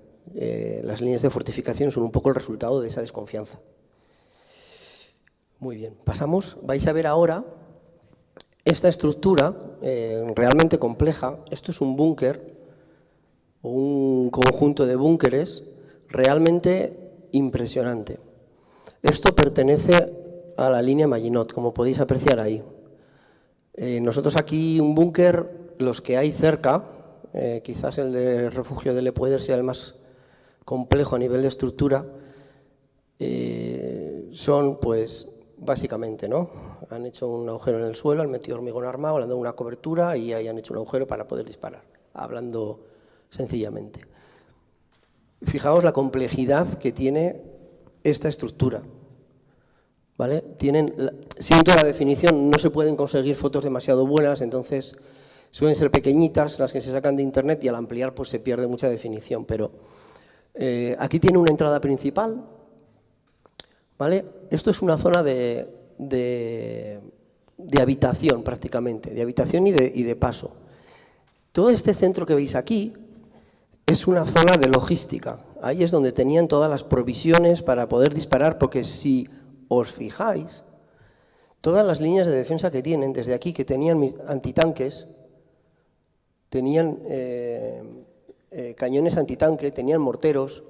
Las líneas de fortificación son un poco el resultado de esa desconfianza. Muy bien, pasamos. Vais a ver ahora esta estructura realmente compleja. Esto es un búnker, o un conjunto de búnkeres realmente impresionante. Esto pertenece a la línea Maginot, como podéis apreciar ahí. Nosotros aquí un búnker, los que hay cerca, quizás el de refugio de Lepueder sea el más complejo a nivel de estructura, son pues básicamente, ¿no? Han hecho un agujero en el suelo, han metido hormigón armado, le han dado una cobertura y ahí han hecho un agujero para poder disparar, hablando sencillamente. Fijaos la complejidad que tiene esta estructura, ¿vale? Siento la definición, no se pueden conseguir fotos demasiado buenas, entonces suelen ser pequeñitas las que se sacan de internet y al ampliar pues se pierde mucha definición, pero aquí tiene una entrada principal, ¿vale? Esto es una zona de habitación prácticamente, de habitación y de paso. Todo este centro que veis aquí es una zona de logística, ahí es donde tenían todas las provisiones para poder disparar, porque si os fijáis, todas las líneas de defensa que tienen, desde aquí que tenían antitanques, tenían cañones antitanque, tenían morteros,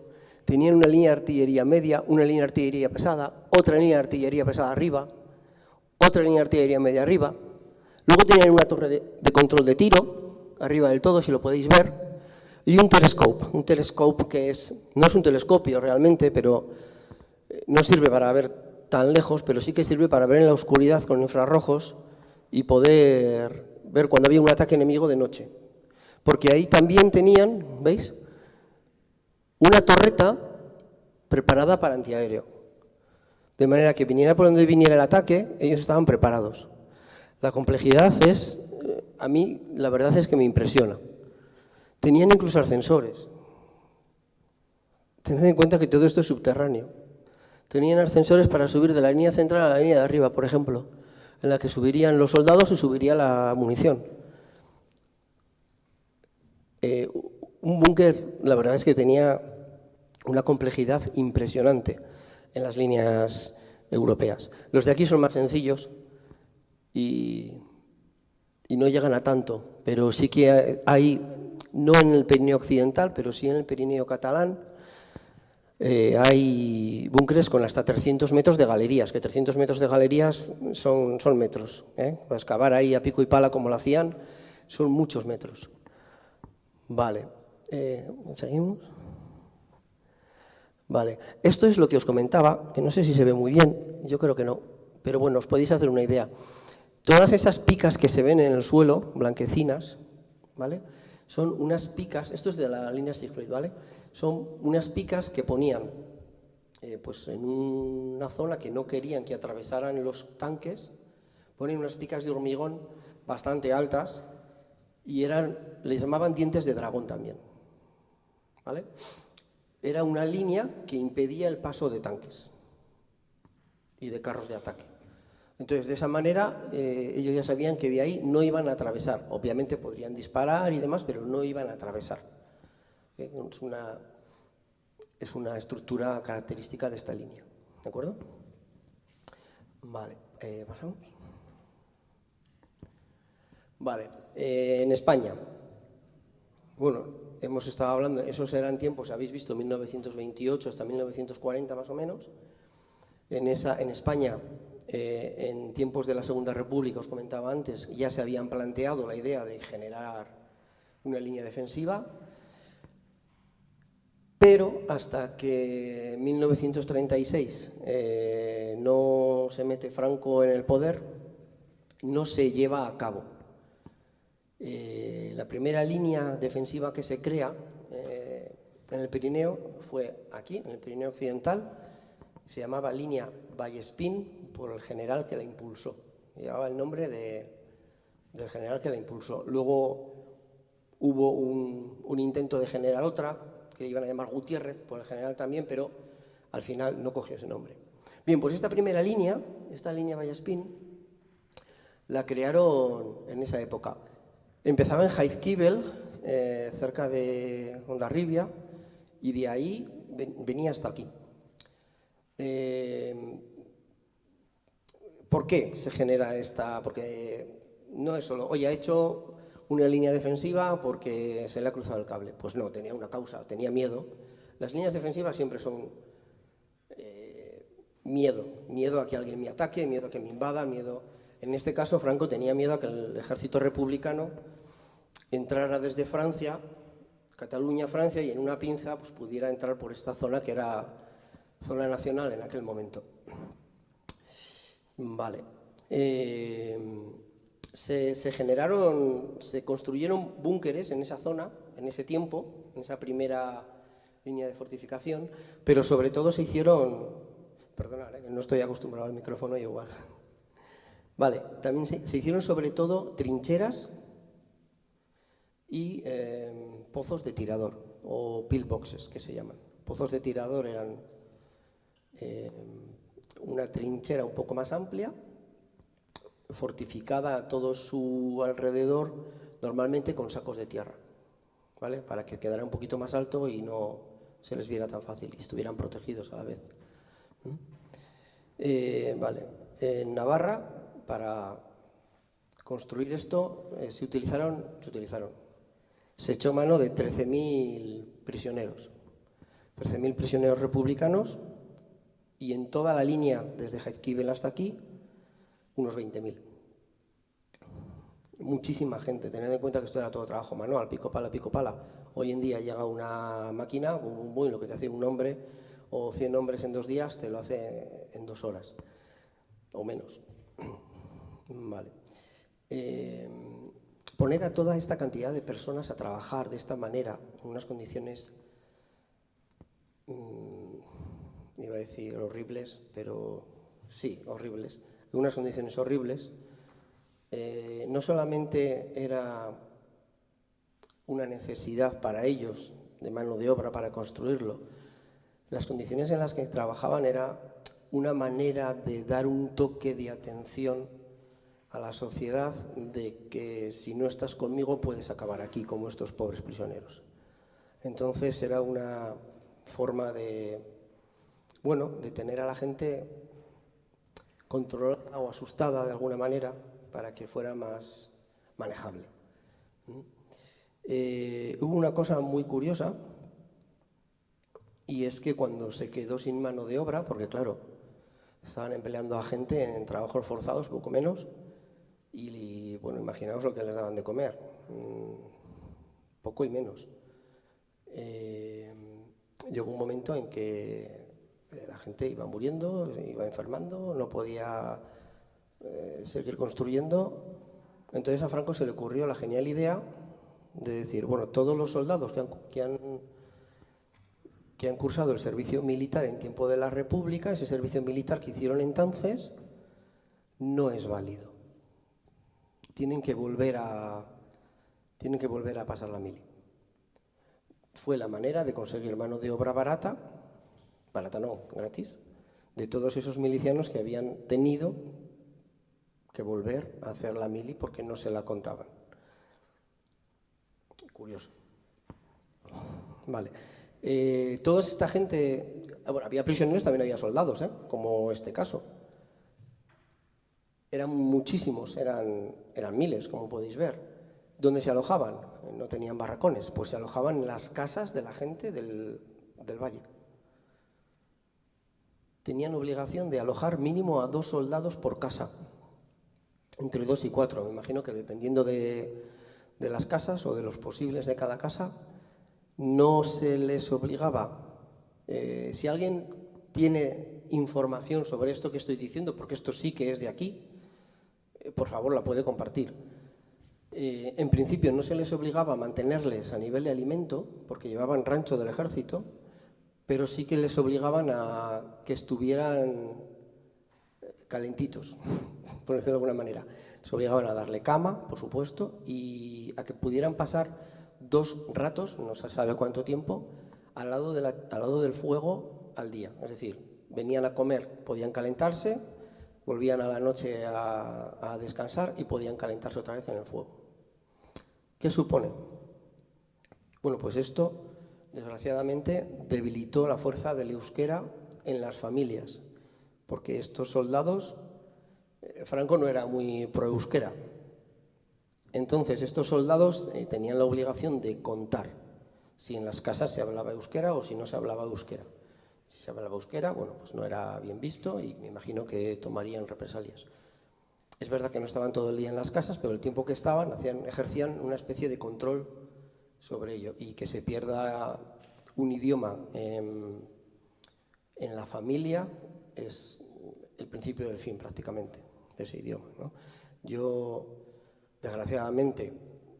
tenían una línea de artillería media, una línea de artillería pesada, otra línea de artillería pesada arriba, otra línea de artillería media arriba, luego tenían una torre de control de tiro, arriba del todo, si lo podéis ver, y un telescope que no es un telescopio realmente, pero no sirve para ver tan lejos, pero sí que sirve para ver en la oscuridad con infrarrojos y poder ver cuando había un ataque enemigo de noche. Porque ahí también tenían, ¿veis?, una torreta preparada para antiaéreo. De manera que viniera por donde viniera el ataque, ellos estaban preparados. La complejidad a mí, la verdad es que me impresiona. Tenían incluso ascensores. Tened en cuenta que todo esto es subterráneo. Tenían ascensores para subir de la línea central a la línea de arriba, por ejemplo, en la que subirían los soldados y subiría la munición. Un búnker, la verdad es que tenía una complejidad impresionante en las líneas europeas. Los de aquí son más sencillos y no llegan a tanto, pero sí que hay, no en el Pirineo occidental, pero sí en el Pirineo catalán, hay búnkeres con hasta 300 metros de galerías, que 300 metros de galerías son metros. Para excavar ahí a pico y pala como lo hacían, son muchos metros. Vale, ¿seguimos? Vale, esto es lo que os comentaba, que no sé si se ve muy bien, yo creo que no, pero bueno, os podéis hacer una idea. Todas esas picas que se ven en el suelo, blanquecinas, ¿vale?, son unas picas, esto es de la línea Siegfried, ¿vale?, son unas picas que ponían pues en una zona que no querían que atravesaran los tanques, ponen unas picas de hormigón bastante altas y les llamaban dientes de dragón también, ¿vale? Era una línea que impedía el paso de tanques y de carros de ataque. Entonces, de esa manera, ellos ya sabían que de ahí no iban a atravesar. Obviamente podrían disparar y demás, pero no iban a atravesar. Es una estructura característica de esta línea, ¿de acuerdo? Vale, pasamos. Vale, en España, bueno, hemos estado hablando, esos eran tiempos, habéis visto, 1928 hasta 1940 más o menos. En España, en tiempos de la Segunda República, os comentaba antes, ya se habían planteado la idea de generar una línea defensiva, pero hasta que en 1936 no se mete Franco en el poder, no se lleva a cabo. La primera línea defensiva que se crea en el Pirineo fue aquí, en el Pirineo Occidental. Se llamaba línea Vallespín por el general que la impulsó. Llevaba el nombre del general que la impulsó. Luego hubo un intento de generar otra, que iban a llamar Gutiérrez, por el general también, pero al final no cogió ese nombre. Bien, pues esta primera línea, esta línea Vallespín, la crearon en esa época. Empezaba en Jaizkibel, cerca de Hondarribia, y de ahí venía hasta aquí. ¿Por qué se genera esta? Porque no es solo, oye, ha hecho una línea defensiva porque se le ha cruzado el cable. Pues no, tenía una causa, tenía miedo. Las líneas defensivas siempre son miedo a que alguien me ataque, miedo a que me invada, miedo. En este caso, Franco tenía miedo a que el ejército republicano entrara desde Francia, Cataluña, Francia, y en una pinza pues, pudiera entrar por esta zona que era zona nacional en aquel momento. Vale. Se construyeron búnkeres en esa zona, en ese tiempo, en esa primera línea de fortificación, pero sobre todo se hicieron, perdonad, no estoy acostumbrado al micrófono igual. Vale, también se hicieron sobre todo trincheras y pozos de tirador, o pillboxes que se llaman. Pozos de tirador eran una trinchera un poco más amplia, fortificada a todo su alrededor, normalmente con sacos de tierra, ¿vale? Para que quedara un poquito más alto y no se les viera tan fácil y estuvieran protegidos a la vez. Vale. En Navarra, para construir esto, se echó mano de 13.000 prisioneros. 13.000 prisioneros republicanos y en toda la línea, desde Jaizkibel hasta aquí, unos 20.000. Muchísima gente, tened en cuenta que esto era todo trabajo manual, pico pala, pico pala. Hoy en día llega una máquina, lo que te hace un hombre o 100 hombres en 2 días, te lo hace en 2 horas o menos. Vale. Poner a toda esta cantidad de personas a trabajar de esta manera, en unas condiciones, iba a decir horribles, pero sí, horribles, en unas condiciones horribles, no solamente era una necesidad para ellos de mano de obra para construirlo, las condiciones en las que trabajaban era una manera de dar un toque de atención a la sociedad de que si no estás conmigo puedes acabar aquí como estos pobres prisioneros. Entonces era una forma de tener a la gente controlada o asustada de alguna manera para que fuera más manejable. Hubo una cosa muy curiosa y es que cuando se quedó sin mano de obra, porque claro, estaban empleando a gente en trabajos forzados, poco menos, y bueno, imaginaos lo que les daban de comer, poco y menos. Llegó un momento en que la gente iba muriendo, iba enfermando, no podía seguir construyendo. Entonces a Franco se le ocurrió la genial idea de decir, bueno, todos los soldados que han cursado el servicio militar en tiempo de la República, ese servicio militar que hicieron entonces, no es válido. tienen que volver a pasar la mili. Fue la manera de conseguir mano de obra barata no, gratis, de todos esos milicianos que habían tenido que volver a hacer la mili porque no se la contaban. Curioso. Vale. Toda esta gente, bueno, había prisioneros, también había soldados, como este caso. Eran muchísimos, eran miles, como podéis ver. ¿Dónde se alojaban? No tenían barracones, pues se alojaban en las casas de la gente del valle. Tenían obligación de alojar mínimo a 2 soldados por casa, entre 2 y 4. Me imagino que dependiendo de las casas o de los posibles de cada casa, no se les obligaba. Si alguien tiene información sobre esto que estoy diciendo, porque esto sí que es de aquí, por favor la puede compartir. En principio no se les obligaba a mantenerles a nivel de alimento, porque llevaban rancho del ejército, pero sí que les obligaban a que estuvieran calentitos, por decirlo de alguna manera. Les obligaban a darle cama, por supuesto, y a que pudieran pasar 2 ratos, no se sabe cuánto tiempo, al lado del fuego al día. Es decir, venían a comer, podían calentarse, volvían a la noche a descansar y podían calentarse otra vez en el fuego. ¿Qué supone? Bueno, pues esto, desgraciadamente, debilitó la fuerza del euskera en las familias, porque estos soldados, Franco no era muy pro-euskera. Entonces, estos soldados tenían la obligación de contar si en las casas se hablaba euskera o si no se hablaba euskera. Si se hablaba euskera, bueno, pues no era bien visto y me imagino que tomarían represalias. Es verdad que no estaban todo el día en las casas, pero el tiempo que estaban ejercían una especie de control sobre ello. Y que se pierda un idioma en la familia es el principio del fin prácticamente de ese idioma, ¿no? Yo, desgraciadamente,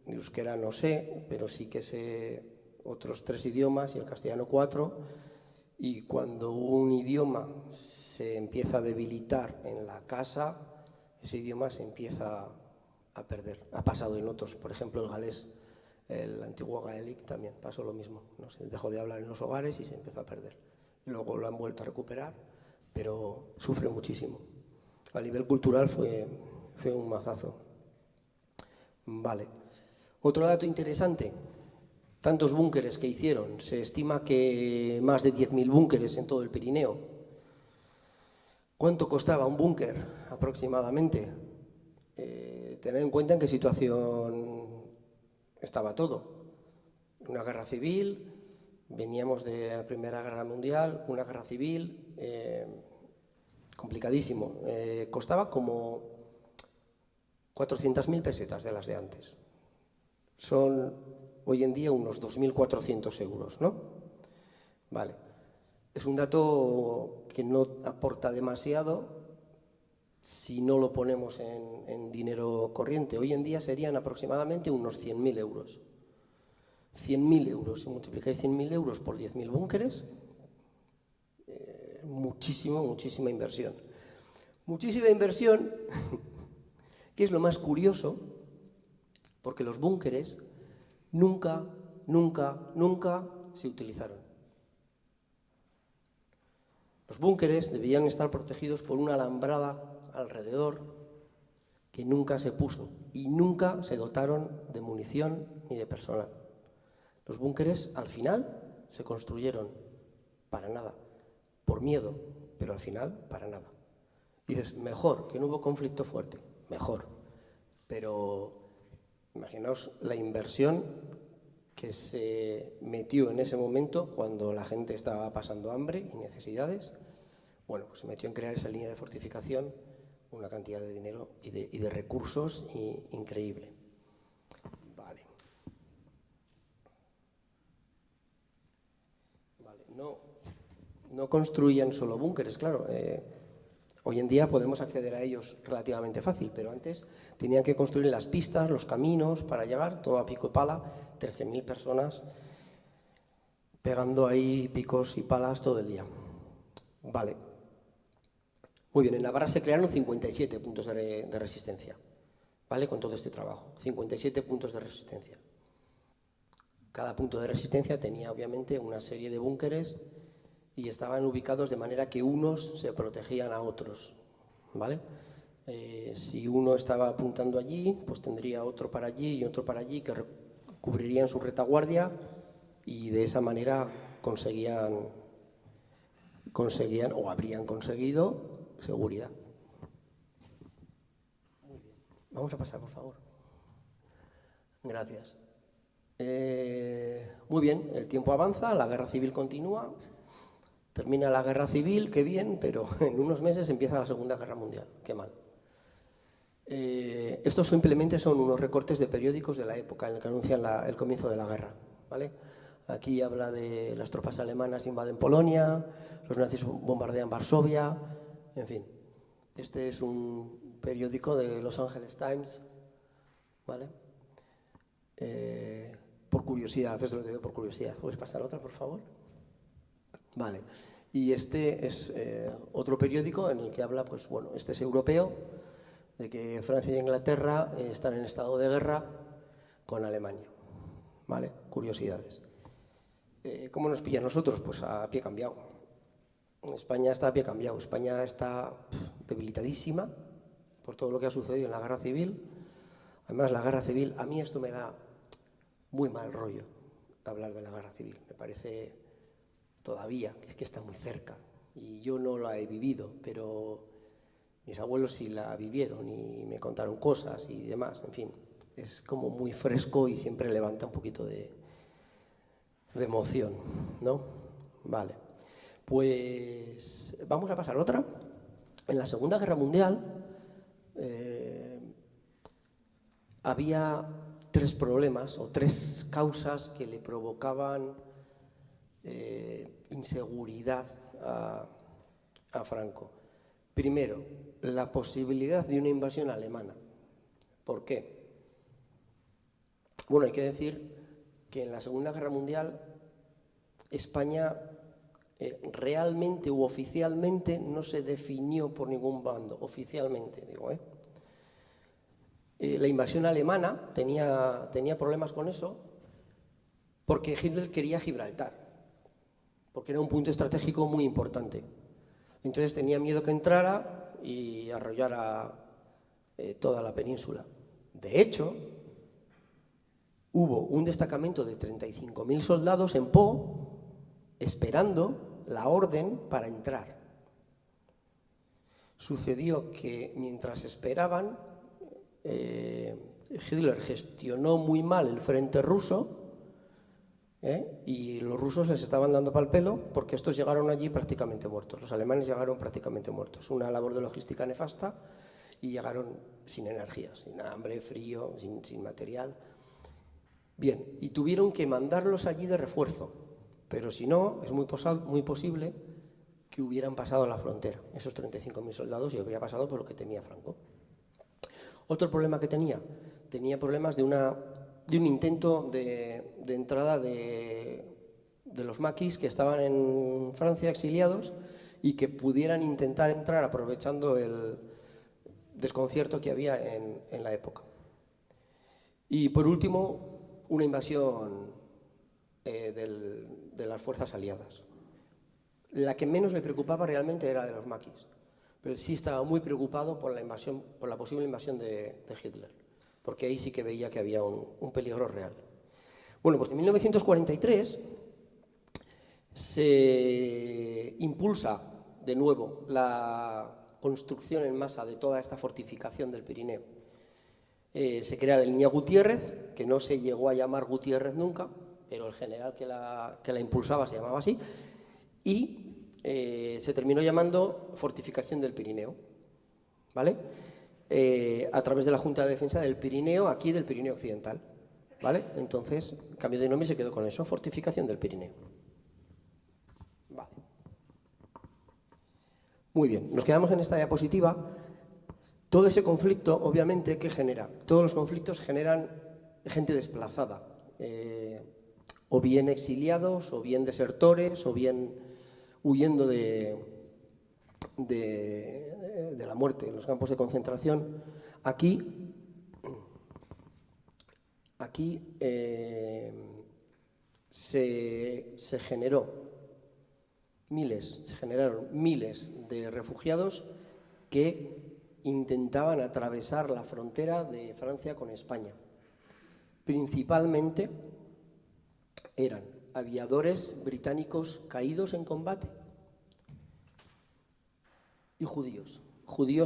de euskera no sé, pero sí que sé otros 3 idiomas y el castellano 4. Y cuando un idioma se empieza a debilitar en la casa, ese idioma se empieza a perder. Ha pasado en otros, por ejemplo, el galés, el antiguo gaelic también pasó lo mismo. No se dejó de hablar en los hogares y se empezó a perder. Luego lo han vuelto a recuperar, pero sufre muchísimo. A nivel cultural fue un mazazo. Vale. Otro dato interesante. Tantos búnkeres que hicieron. Se estima que más de 10.000 búnkeres en todo el Pirineo. ¿Cuánto costaba un búnker aproximadamente? Tened en cuenta en qué situación estaba todo. Una guerra civil, veníamos de la Primera Guerra Mundial, una guerra civil, complicadísimo. Costaba como 400.000 pesetas de las de antes. Son hoy en día unos 2.400 euros, ¿no? Vale. Es un dato que no aporta demasiado si no lo ponemos en dinero corriente. Hoy en día serían aproximadamente unos 100.000 euros. 100.000 euros. Si multiplicáis 100.000 euros por 10.000 búnkeres, muchísima inversión. Muchísima inversión, que es lo más curioso, porque los búnkeres nunca se utilizaron. Los búnkeres debían estar protegidos por una alambrada alrededor que nunca se puso y nunca se dotaron de munición ni de personal. Los búnkeres al final se construyeron para nada, por miedo, pero al final para nada. Y dices, mejor, que no hubo conflicto fuerte, mejor. Pero imaginaos la inversión que se metió en ese momento cuando la gente estaba pasando hambre y necesidades. Bueno, pues se metió en crear esa línea de fortificación, una cantidad de dinero y de recursos increíble. Vale. No construían solo búnkeres, claro. Hoy en día podemos acceder a ellos relativamente fácil, pero antes tenían que construir las pistas, los caminos para llegar, todo a pico y pala, 13.000 personas pegando ahí picos y palas todo el día. Vale. Muy bien, en Navarra se crearon 57 puntos de resistencia. ¿vale? Con todo este trabajo, 57 puntos de resistencia. Cada punto de resistencia tenía obviamente una serie de búnkeres y estaban ubicados de manera que unos se protegían a otros, ¿vale? Si uno estaba apuntando allí, pues tendría otro para allí y otro para allí que cubrirían su retaguardia y de esa manera conseguían o habrían conseguido seguridad. Muy bien. Vamos a pasar, por favor. Gracias. Muy bien, el tiempo avanza, la guerra civil continúa, termina la guerra civil, qué bien, pero en unos meses empieza la Segunda Guerra Mundial, qué mal. Estos simplemente son unos recortes de periódicos de la época en la que anuncian el comienzo de la guerra, ¿vale? Aquí habla de las tropas alemanas invaden Polonia, los nazis bombardean Varsovia, en fin. Este es un periódico de Los Angeles Times, ¿vale? Por curiosidad, esto lo digo por curiosidad. ¿Puedes pasar otra, por favor? Vale. Y este es otro periódico en el que habla, pues bueno, este es europeo, de que Francia e Inglaterra están en estado de guerra con Alemania, ¿vale? Curiosidades. ¿Cómo nos pilla a nosotros? Pues a pie cambiado. España está a pie cambiado. España está debilitadísima por todo lo que ha sucedido en la guerra civil. Además, la guerra civil, a mí esto me da muy mal rollo hablar de la guerra civil. Me parece todavía que es que está muy cerca. Y yo no la he vivido, pero mis abuelos sí la vivieron y me contaron cosas y demás. En fin, es como muy fresco y siempre levanta un poquito de emoción, ¿no? Vale. Pues vamos a pasar otra. En la Segunda Guerra Mundial había tres problemas o tres causas que le provocaban inseguridad a Franco. Primero, la posibilidad de una invasión alemana. ¿Por qué? Bueno, hay que decir que en la Segunda Guerra Mundial España realmente u oficialmente no se definió por ningún bando, oficialmente digo, La invasión alemana tenía problemas con eso porque Hitler quería Gibraltar, porque era un punto estratégico muy importante. Entonces tenía miedo que entrara y arrollara toda la península. De hecho, hubo un destacamento de 35.000 soldados en Po esperando la orden para entrar. Sucedió que mientras esperaban, Hitler gestionó muy mal el frente ruso y los rusos les estaban dando pal pelo porque estos llegaron allí prácticamente muertos. Los alemanes llegaron prácticamente muertos. Una labor de logística nefasta y llegaron sin energía, sin hambre, frío, sin material. Bien, y tuvieron que mandarlos allí de refuerzo, pero si no, es muy posible que hubieran pasado la frontera, esos 35.000 soldados, y habría pasado por lo que temía Franco. Otro problema que tenía problemas de un intento de entrada de los maquis que estaban en Francia exiliados y que pudieran intentar entrar aprovechando el desconcierto que había en la época. Y por último, una invasión de las fuerzas aliadas. La que menos le preocupaba realmente era de los maquis, pero sí estaba muy preocupado por la posible invasión de Hitler, porque ahí sí que veía que había un peligro real. Bueno, pues en 1943 se impulsa de nuevo la construcción en masa de toda esta fortificación del Pirineo. Se crea la línea Gutiérrez, que no se llegó a llamar Gutiérrez nunca, pero el general que la impulsaba se llamaba así, y se terminó llamando Fortificación del Pirineo, ¿vale? A través de la Junta de Defensa del Pirineo, aquí del Pirineo Occidental, ¿vale? Entonces, cambio de nombre y se quedó con eso, Fortificación del Pirineo. Vale. Muy bien, nos quedamos en esta diapositiva. Todo ese conflicto, obviamente, ¿qué genera? Todos los conflictos generan gente desplazada, o bien exiliados, o bien desertores, o bien huyendo de la muerte en los campos de concentración. Aquí aquí se generaron miles de refugiados que intentaban atravesar la frontera de Francia con España. Principalmente eran aviadores británicos caídos en combate y judíos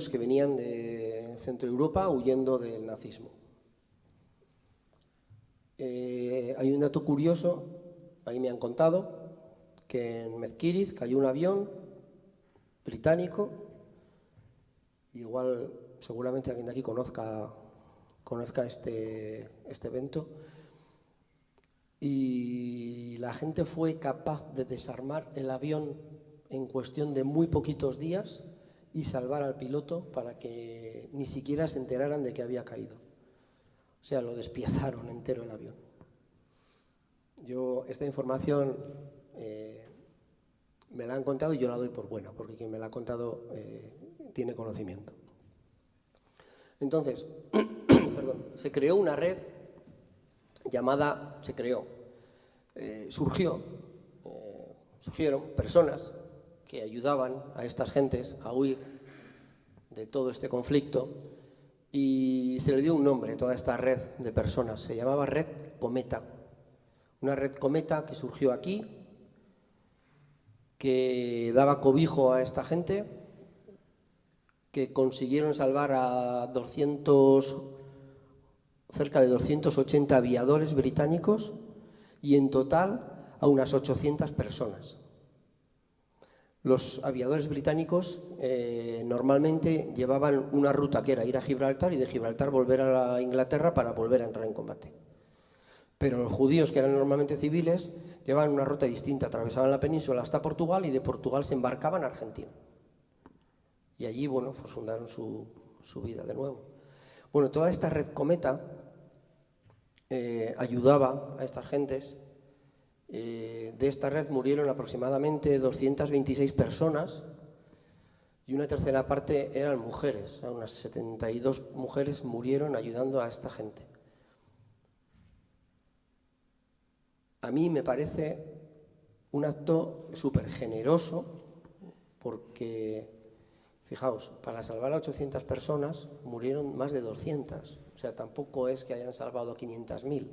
que venían de Centro Europa huyendo del nazismo. Hay un dato curioso, ahí me han contado, que en Mezquiriz cayó un avión británico, igual seguramente alguien de aquí conozca este evento, y la gente fue capaz de desarmar el avión en cuestión de muy poquitos días y salvar al piloto para que ni siquiera se enteraran de que había caído. O sea, lo despiezaron entero el avión. Yo esta información me la han contado y yo la doy por buena, porque quien me la ha contado tiene conocimiento. Entonces, perdón, se creó una red llamada, surgieron personas que ayudaban a estas gentes a huir de todo este conflicto y se le dio un nombre a toda esta red de personas, se llamaba Red Cometa. Una red Cometa que surgió aquí, que daba cobijo a esta gente, que consiguieron salvar a cerca de 280 aviadores británicos y en total a unas 800 personas. Los aviadores británicos normalmente llevaban una ruta que era ir a Gibraltar y de Gibraltar volver a Inglaterra para volver a entrar en combate. Pero los judíos, que eran normalmente civiles, llevaban una ruta distinta, atravesaban la península hasta Portugal y de Portugal se embarcaban a Argentina. Y allí, bueno, pues fundaron su vida de nuevo. Bueno, toda esta red Cometa ayudaba a estas gentes. De esta red murieron aproximadamente 226 personas y una tercera parte eran mujeres. Unas 72 mujeres murieron ayudando a esta gente. A mí me parece un acto súper generoso porque, fijaos, para salvar a 800 personas murieron más de 200. O sea, tampoco es que hayan salvado a 500.000.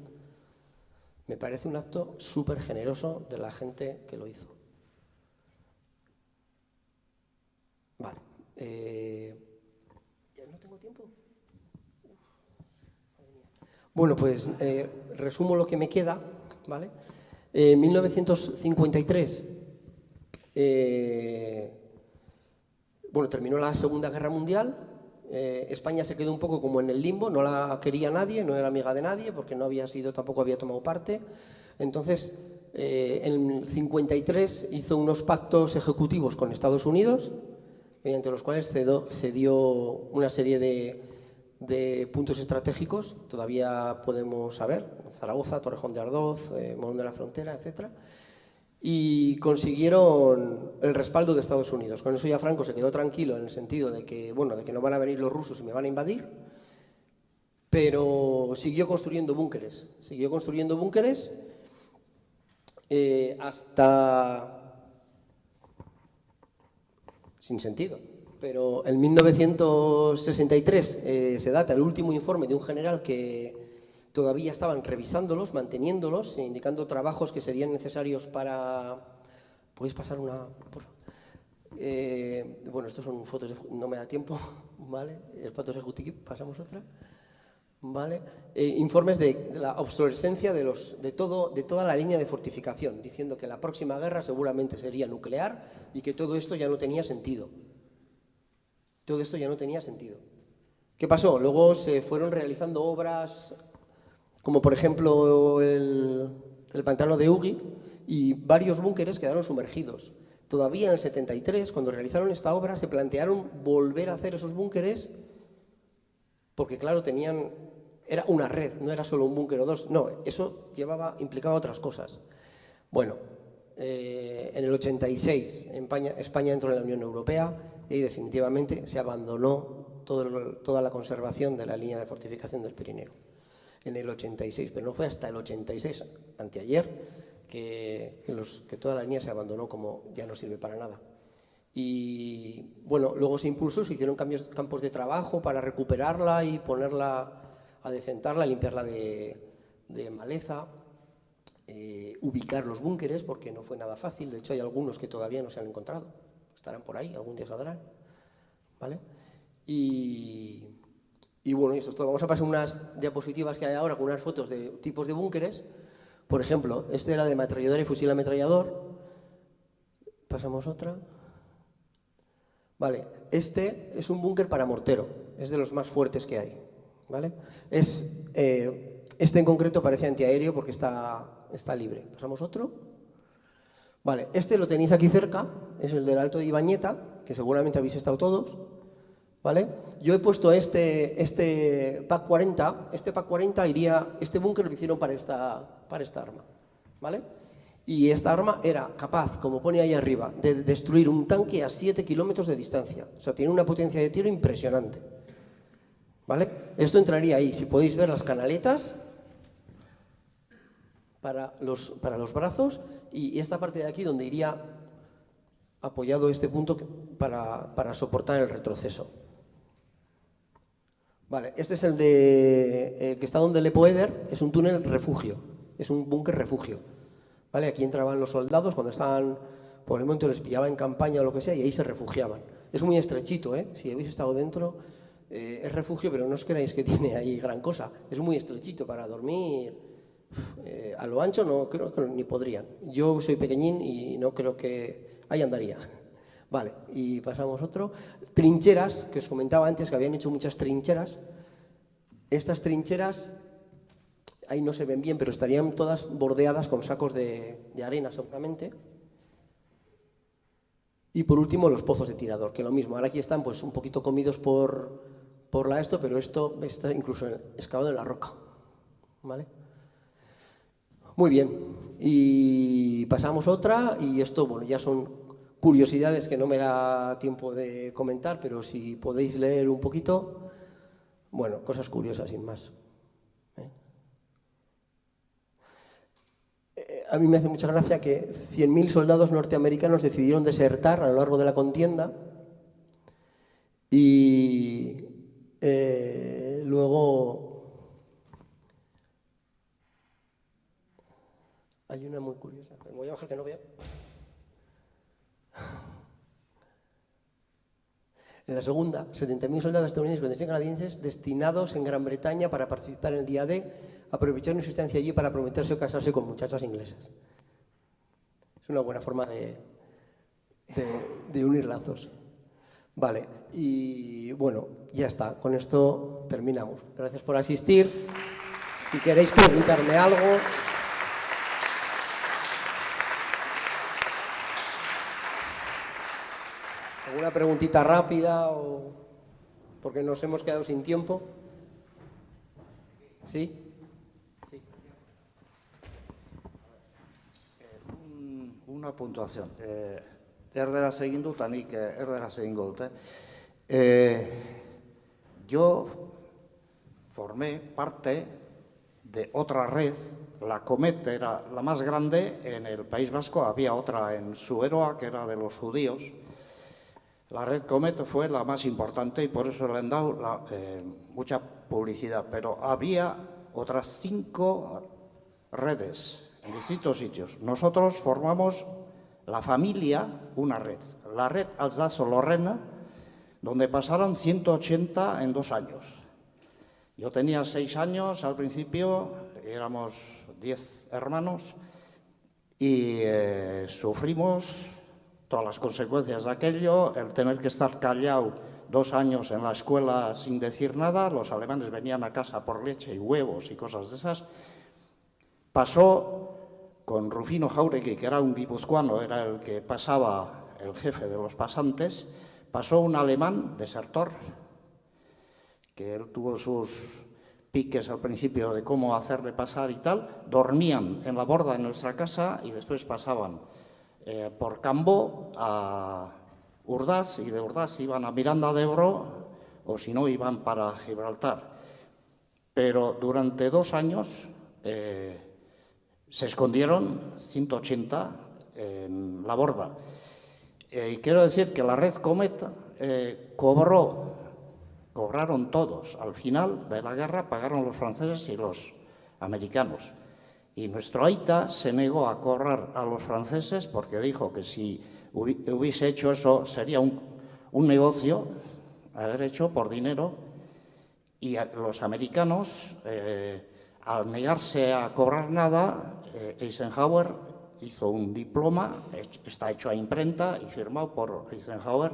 Me parece un acto súper generoso de la gente que lo hizo. Vale. ¿Ya no tengo tiempo? Bueno, pues resumo lo que me queda, ¿vale? En 1953, terminó la Segunda Guerra Mundial. España se quedó un poco como en el limbo, no la quería nadie, no era amiga de nadie porque tampoco había tomado parte. Entonces, en el 53 hizo unos pactos ejecutivos con Estados Unidos, mediante los cuales cedió una serie de puntos estratégicos, todavía podemos saber, Zaragoza, Torrejón de Ardoz, Morón de la Frontera, etc. Y consiguieron el respaldo de Estados Unidos. Con eso ya Franco se quedó tranquilo en el sentido de que, de que no van a venir los rusos y me van a invadir, pero siguió construyendo búnkeres. Hasta... sin sentido. Pero en 1963 se data el último informe de un general que todavía estaban revisándolos, manteniéndolos, indicando trabajos que serían necesarios para... ¿Puedes pasar una...? Por favor? Estos son fotos, no me da tiempo, ¿vale? El plato ejecutivo, pasamos otra, ¿vale? Informes de la obsolescencia de toda la línea de fortificación, diciendo que la próxima guerra seguramente sería nuclear y que todo esto ya no tenía sentido. ¿Qué pasó? Luego se fueron realizando obras como por ejemplo el pantano de Ugi, y varios búnkeres quedaron sumergidos. Todavía en el 73, cuando realizaron esta obra, se plantearon volver a hacer esos búnkeres porque, claro, era una red, no era solo un búnker o dos, no, eso implicaba otras cosas. Bueno, en el 86 España entró en la Unión Europea y definitivamente se abandonó toda la conservación de la línea de fortificación del Pirineo. en el 86, pero no fue hasta el 86, anteayer, que toda la línea se abandonó como ya no sirve para nada. Y bueno, luego se impulsó, se hicieron campos de trabajo para recuperarla y ponerla, a decentarla, limpiarla de maleza, ubicar los búnkeres, porque no fue nada fácil. De hecho, hay algunos que todavía no se han encontrado, estarán por ahí, algún día saldrán, ¿vale? Y bueno, esto es todo. Vamos a pasar unas diapositivas que hay ahora con unas fotos de tipos de búnkeres. Por ejemplo, este era de ametralladora y fusil ametrallador. Pasamos otra. Vale, este es un búnker para mortero, es de los más fuertes que hay, ¿vale? Este en concreto parece antiaéreo porque está libre. Pasamos otro. Vale, este lo tenéis aquí cerca, es el del Alto de Ibañeta, que seguramente habéis estado todos, ¿vale? Yo he puesto este PAC 40, este búnker lo hicieron para esta arma, ¿vale? Y esta arma era capaz, como pone ahí arriba, de destruir un tanque a 7 kilómetros de distancia. O sea, tiene una potencia de tiro impresionante, ¿vale? Esto entraría ahí, si podéis ver las canaletas para los brazos y esta parte de aquí donde iría apoyado este punto para soportar el retroceso. Vale, este es el que está donde Le Poeder, es un túnel refugio, es un búnker refugio. ¿Vale? Aquí entraban los soldados cuando estaban, por el momento les pillaba en campaña o lo que sea, y ahí se refugiaban. Es muy estrechito, ¿eh? Si habéis estado dentro, es refugio, pero no os creáis que tiene ahí gran cosa. Es muy estrechito para dormir. A lo ancho no creo que ni podrían. Yo soy pequeñín y no creo que ahí andaría. Vale, y pasamos otro. Trincheras, que os comentaba antes que habían hecho muchas trincheras. Estas trincheras ahí no se ven bien, pero estarían todas bordeadas con sacos de arena seguramente. Y por último los pozos de tirador, que lo mismo, ahora aquí están pues un poquito comidos por esto, pero esto está incluso excavado en la roca, ¿vale? Muy bien, y pasamos otra, y esto, bueno, ya son curiosidades que no me da tiempo de comentar, pero si podéis leer un poquito, bueno, cosas curiosas sin más. A mí me hace mucha gracia que 100.000 soldados norteamericanos decidieron desertar a lo largo de la contienda y luego hay una muy curiosa. Me voy a bajar que no veo. En la segunda, 70.000 soldados estadounidenses y canadienses destinados en Gran Bretaña para participar en el día D, aprovecharon su estancia allí para prometerse o casarse con muchachas inglesas. Es una buena forma de unir lazos. Vale, y bueno, ya está. Con esto terminamos. Gracias por asistir. Si queréis preguntarme algo... ¿Alguna preguntita rápida o porque nos hemos quedado sin tiempo? ¿Sí? Una puntuación. Erderaz egin dut, nik erderaz egingo dute. Yo formé parte de otra red. La Comet era la más grande en el País Vasco. Había otra en Zuberoa, que era de los judíos. La red Comet fue la más importante y por eso le han dado mucha publicidad. Pero había otras 5 redes en distintos sitios. Nosotros formamos la familia, una red. La red Alsace-Lorena, donde pasaron 180 en 2 años. Yo tenía 6 años al principio, éramos 10 hermanos y sufrimos todas las consecuencias de aquello, el tener que estar callado 2 años en la escuela sin decir nada, los alemanes venían a casa por leche y huevos y cosas de esas. Pasó con Rufino Jauregui, que era un guipuzcoano, era el que pasaba, el jefe de los pasantes, pasó un alemán desertor, que él tuvo sus piques al principio de cómo hacerle pasar y tal, dormían en la borda de nuestra casa y después pasaban por Cambó a Urdaz y de Urdaz iban a Miranda de Ebro o si no iban para Gibraltar. pero durante 2 años se escondieron 180 en la borda. Y quiero decir que la red Comet cobraron todos. Al final de la guerra pagaron los franceses y los americanos. Y nuestro Aita se negó a cobrar a los franceses porque dijo que si hubiese hecho eso sería un negocio haber hecho por dinero. Y los americanos, al negarse a cobrar nada, Eisenhower hizo un diploma, está hecho a imprenta y firmado por Eisenhower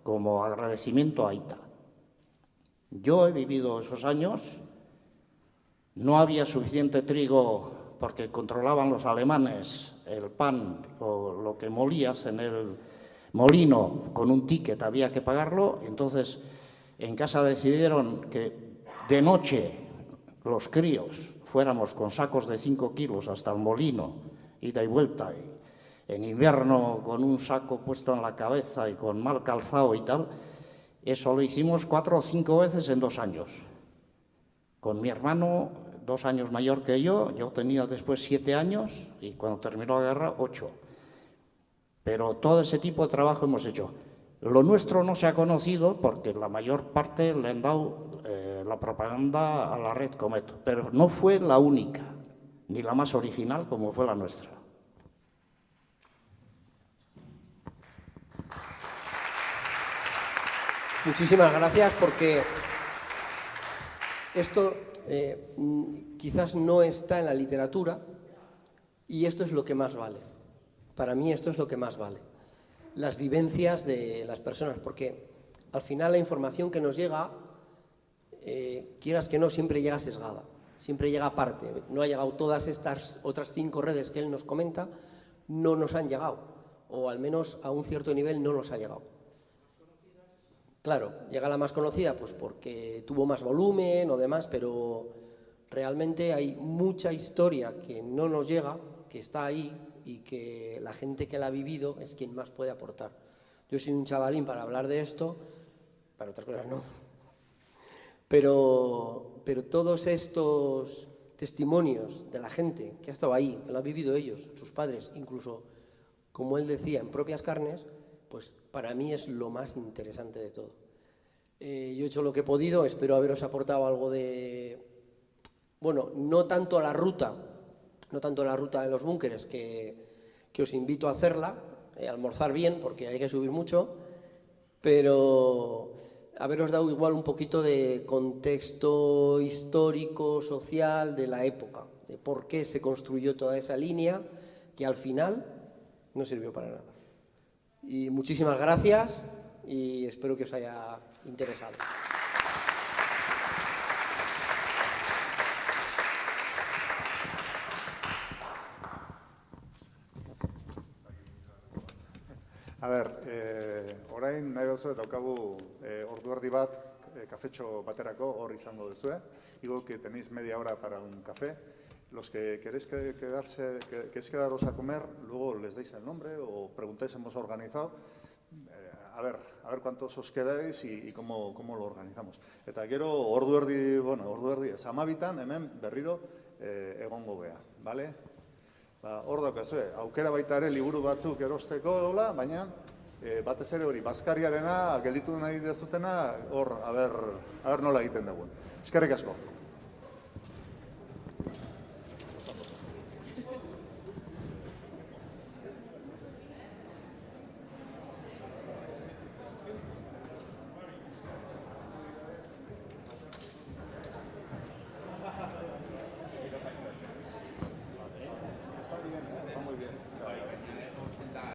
como agradecimiento a Aita. Yo he vivido esos años, no había suficiente trigo porque controlaban los alemanes el pan o lo que molías en el molino con un ticket, había que pagarlo. Entonces, en casa decidieron que de noche los críos fuéramos con sacos de 5 kilos hasta el molino, ida y vuelta, y en invierno con un saco puesto en la cabeza y con mal calzado y tal. Eso lo hicimos 4 o 5 veces en 2 años. Con mi hermano, 2 años mayor que yo tenía después 7 años y cuando terminó la guerra 8. Pero todo ese tipo de trabajo hemos hecho. Lo nuestro no se ha conocido porque la mayor parte le han dado la propaganda a la red Comet, pero no fue la única, ni la más original como fue la nuestra. Muchísimas gracias, porque esto quizás no está en la literatura y esto es lo que más vale. Para mí esto es lo que más vale. Las vivencias de las personas, porque al final la información que nos llega, quieras que no, siempre llega sesgada, siempre llega aparte. No ha llegado todas estas otras 5 redes que él nos comenta, no nos han llegado, o al menos a un cierto nivel no nos ha llegado. Claro, llega la más conocida pues porque tuvo más volumen o demás, pero realmente hay mucha historia que no nos llega, que está ahí y que la gente que la ha vivido es quien más puede aportar. Yo soy un chavalín para hablar de esto, para otras cosas no. Pero todos estos testimonios de la gente que ha estado ahí, que lo han vivido ellos, sus padres, incluso, como él decía, en propias carnes, pues para mí es lo más interesante de todo. Yo he hecho lo que he podido, espero haberos aportado algo de... Bueno, no tanto la ruta de los búnkeres, que os invito a hacerla, almorzar bien, porque hay que subir mucho, pero haberos dado igual un poquito de contexto histórico, social de la época, de por qué se construyó toda esa línea, que al final no sirvió para nada. Y muchísimas gracias y espero que os haya interesado. A ber, orain nahi duzu daukagu ordu erdi bat kafetxo baterako hor izango duzue. Digo que tenéis media hora para un café. Los que queréis quedaros a comer, luego les deis el nombre o preguntáis, hemos organizado. A ver cuántos os quedáis y cómo lo organizamos. Eta gero ordu erdi ez 12 hemen berriro egongo gea, bale? Hor daukazue, aukera baita ere liburu batzuk erosteko, baina batez ere hori bazkariarena gelditu nahi dezutena, hor, a ber nola egiten dugun. Eskerrik asko.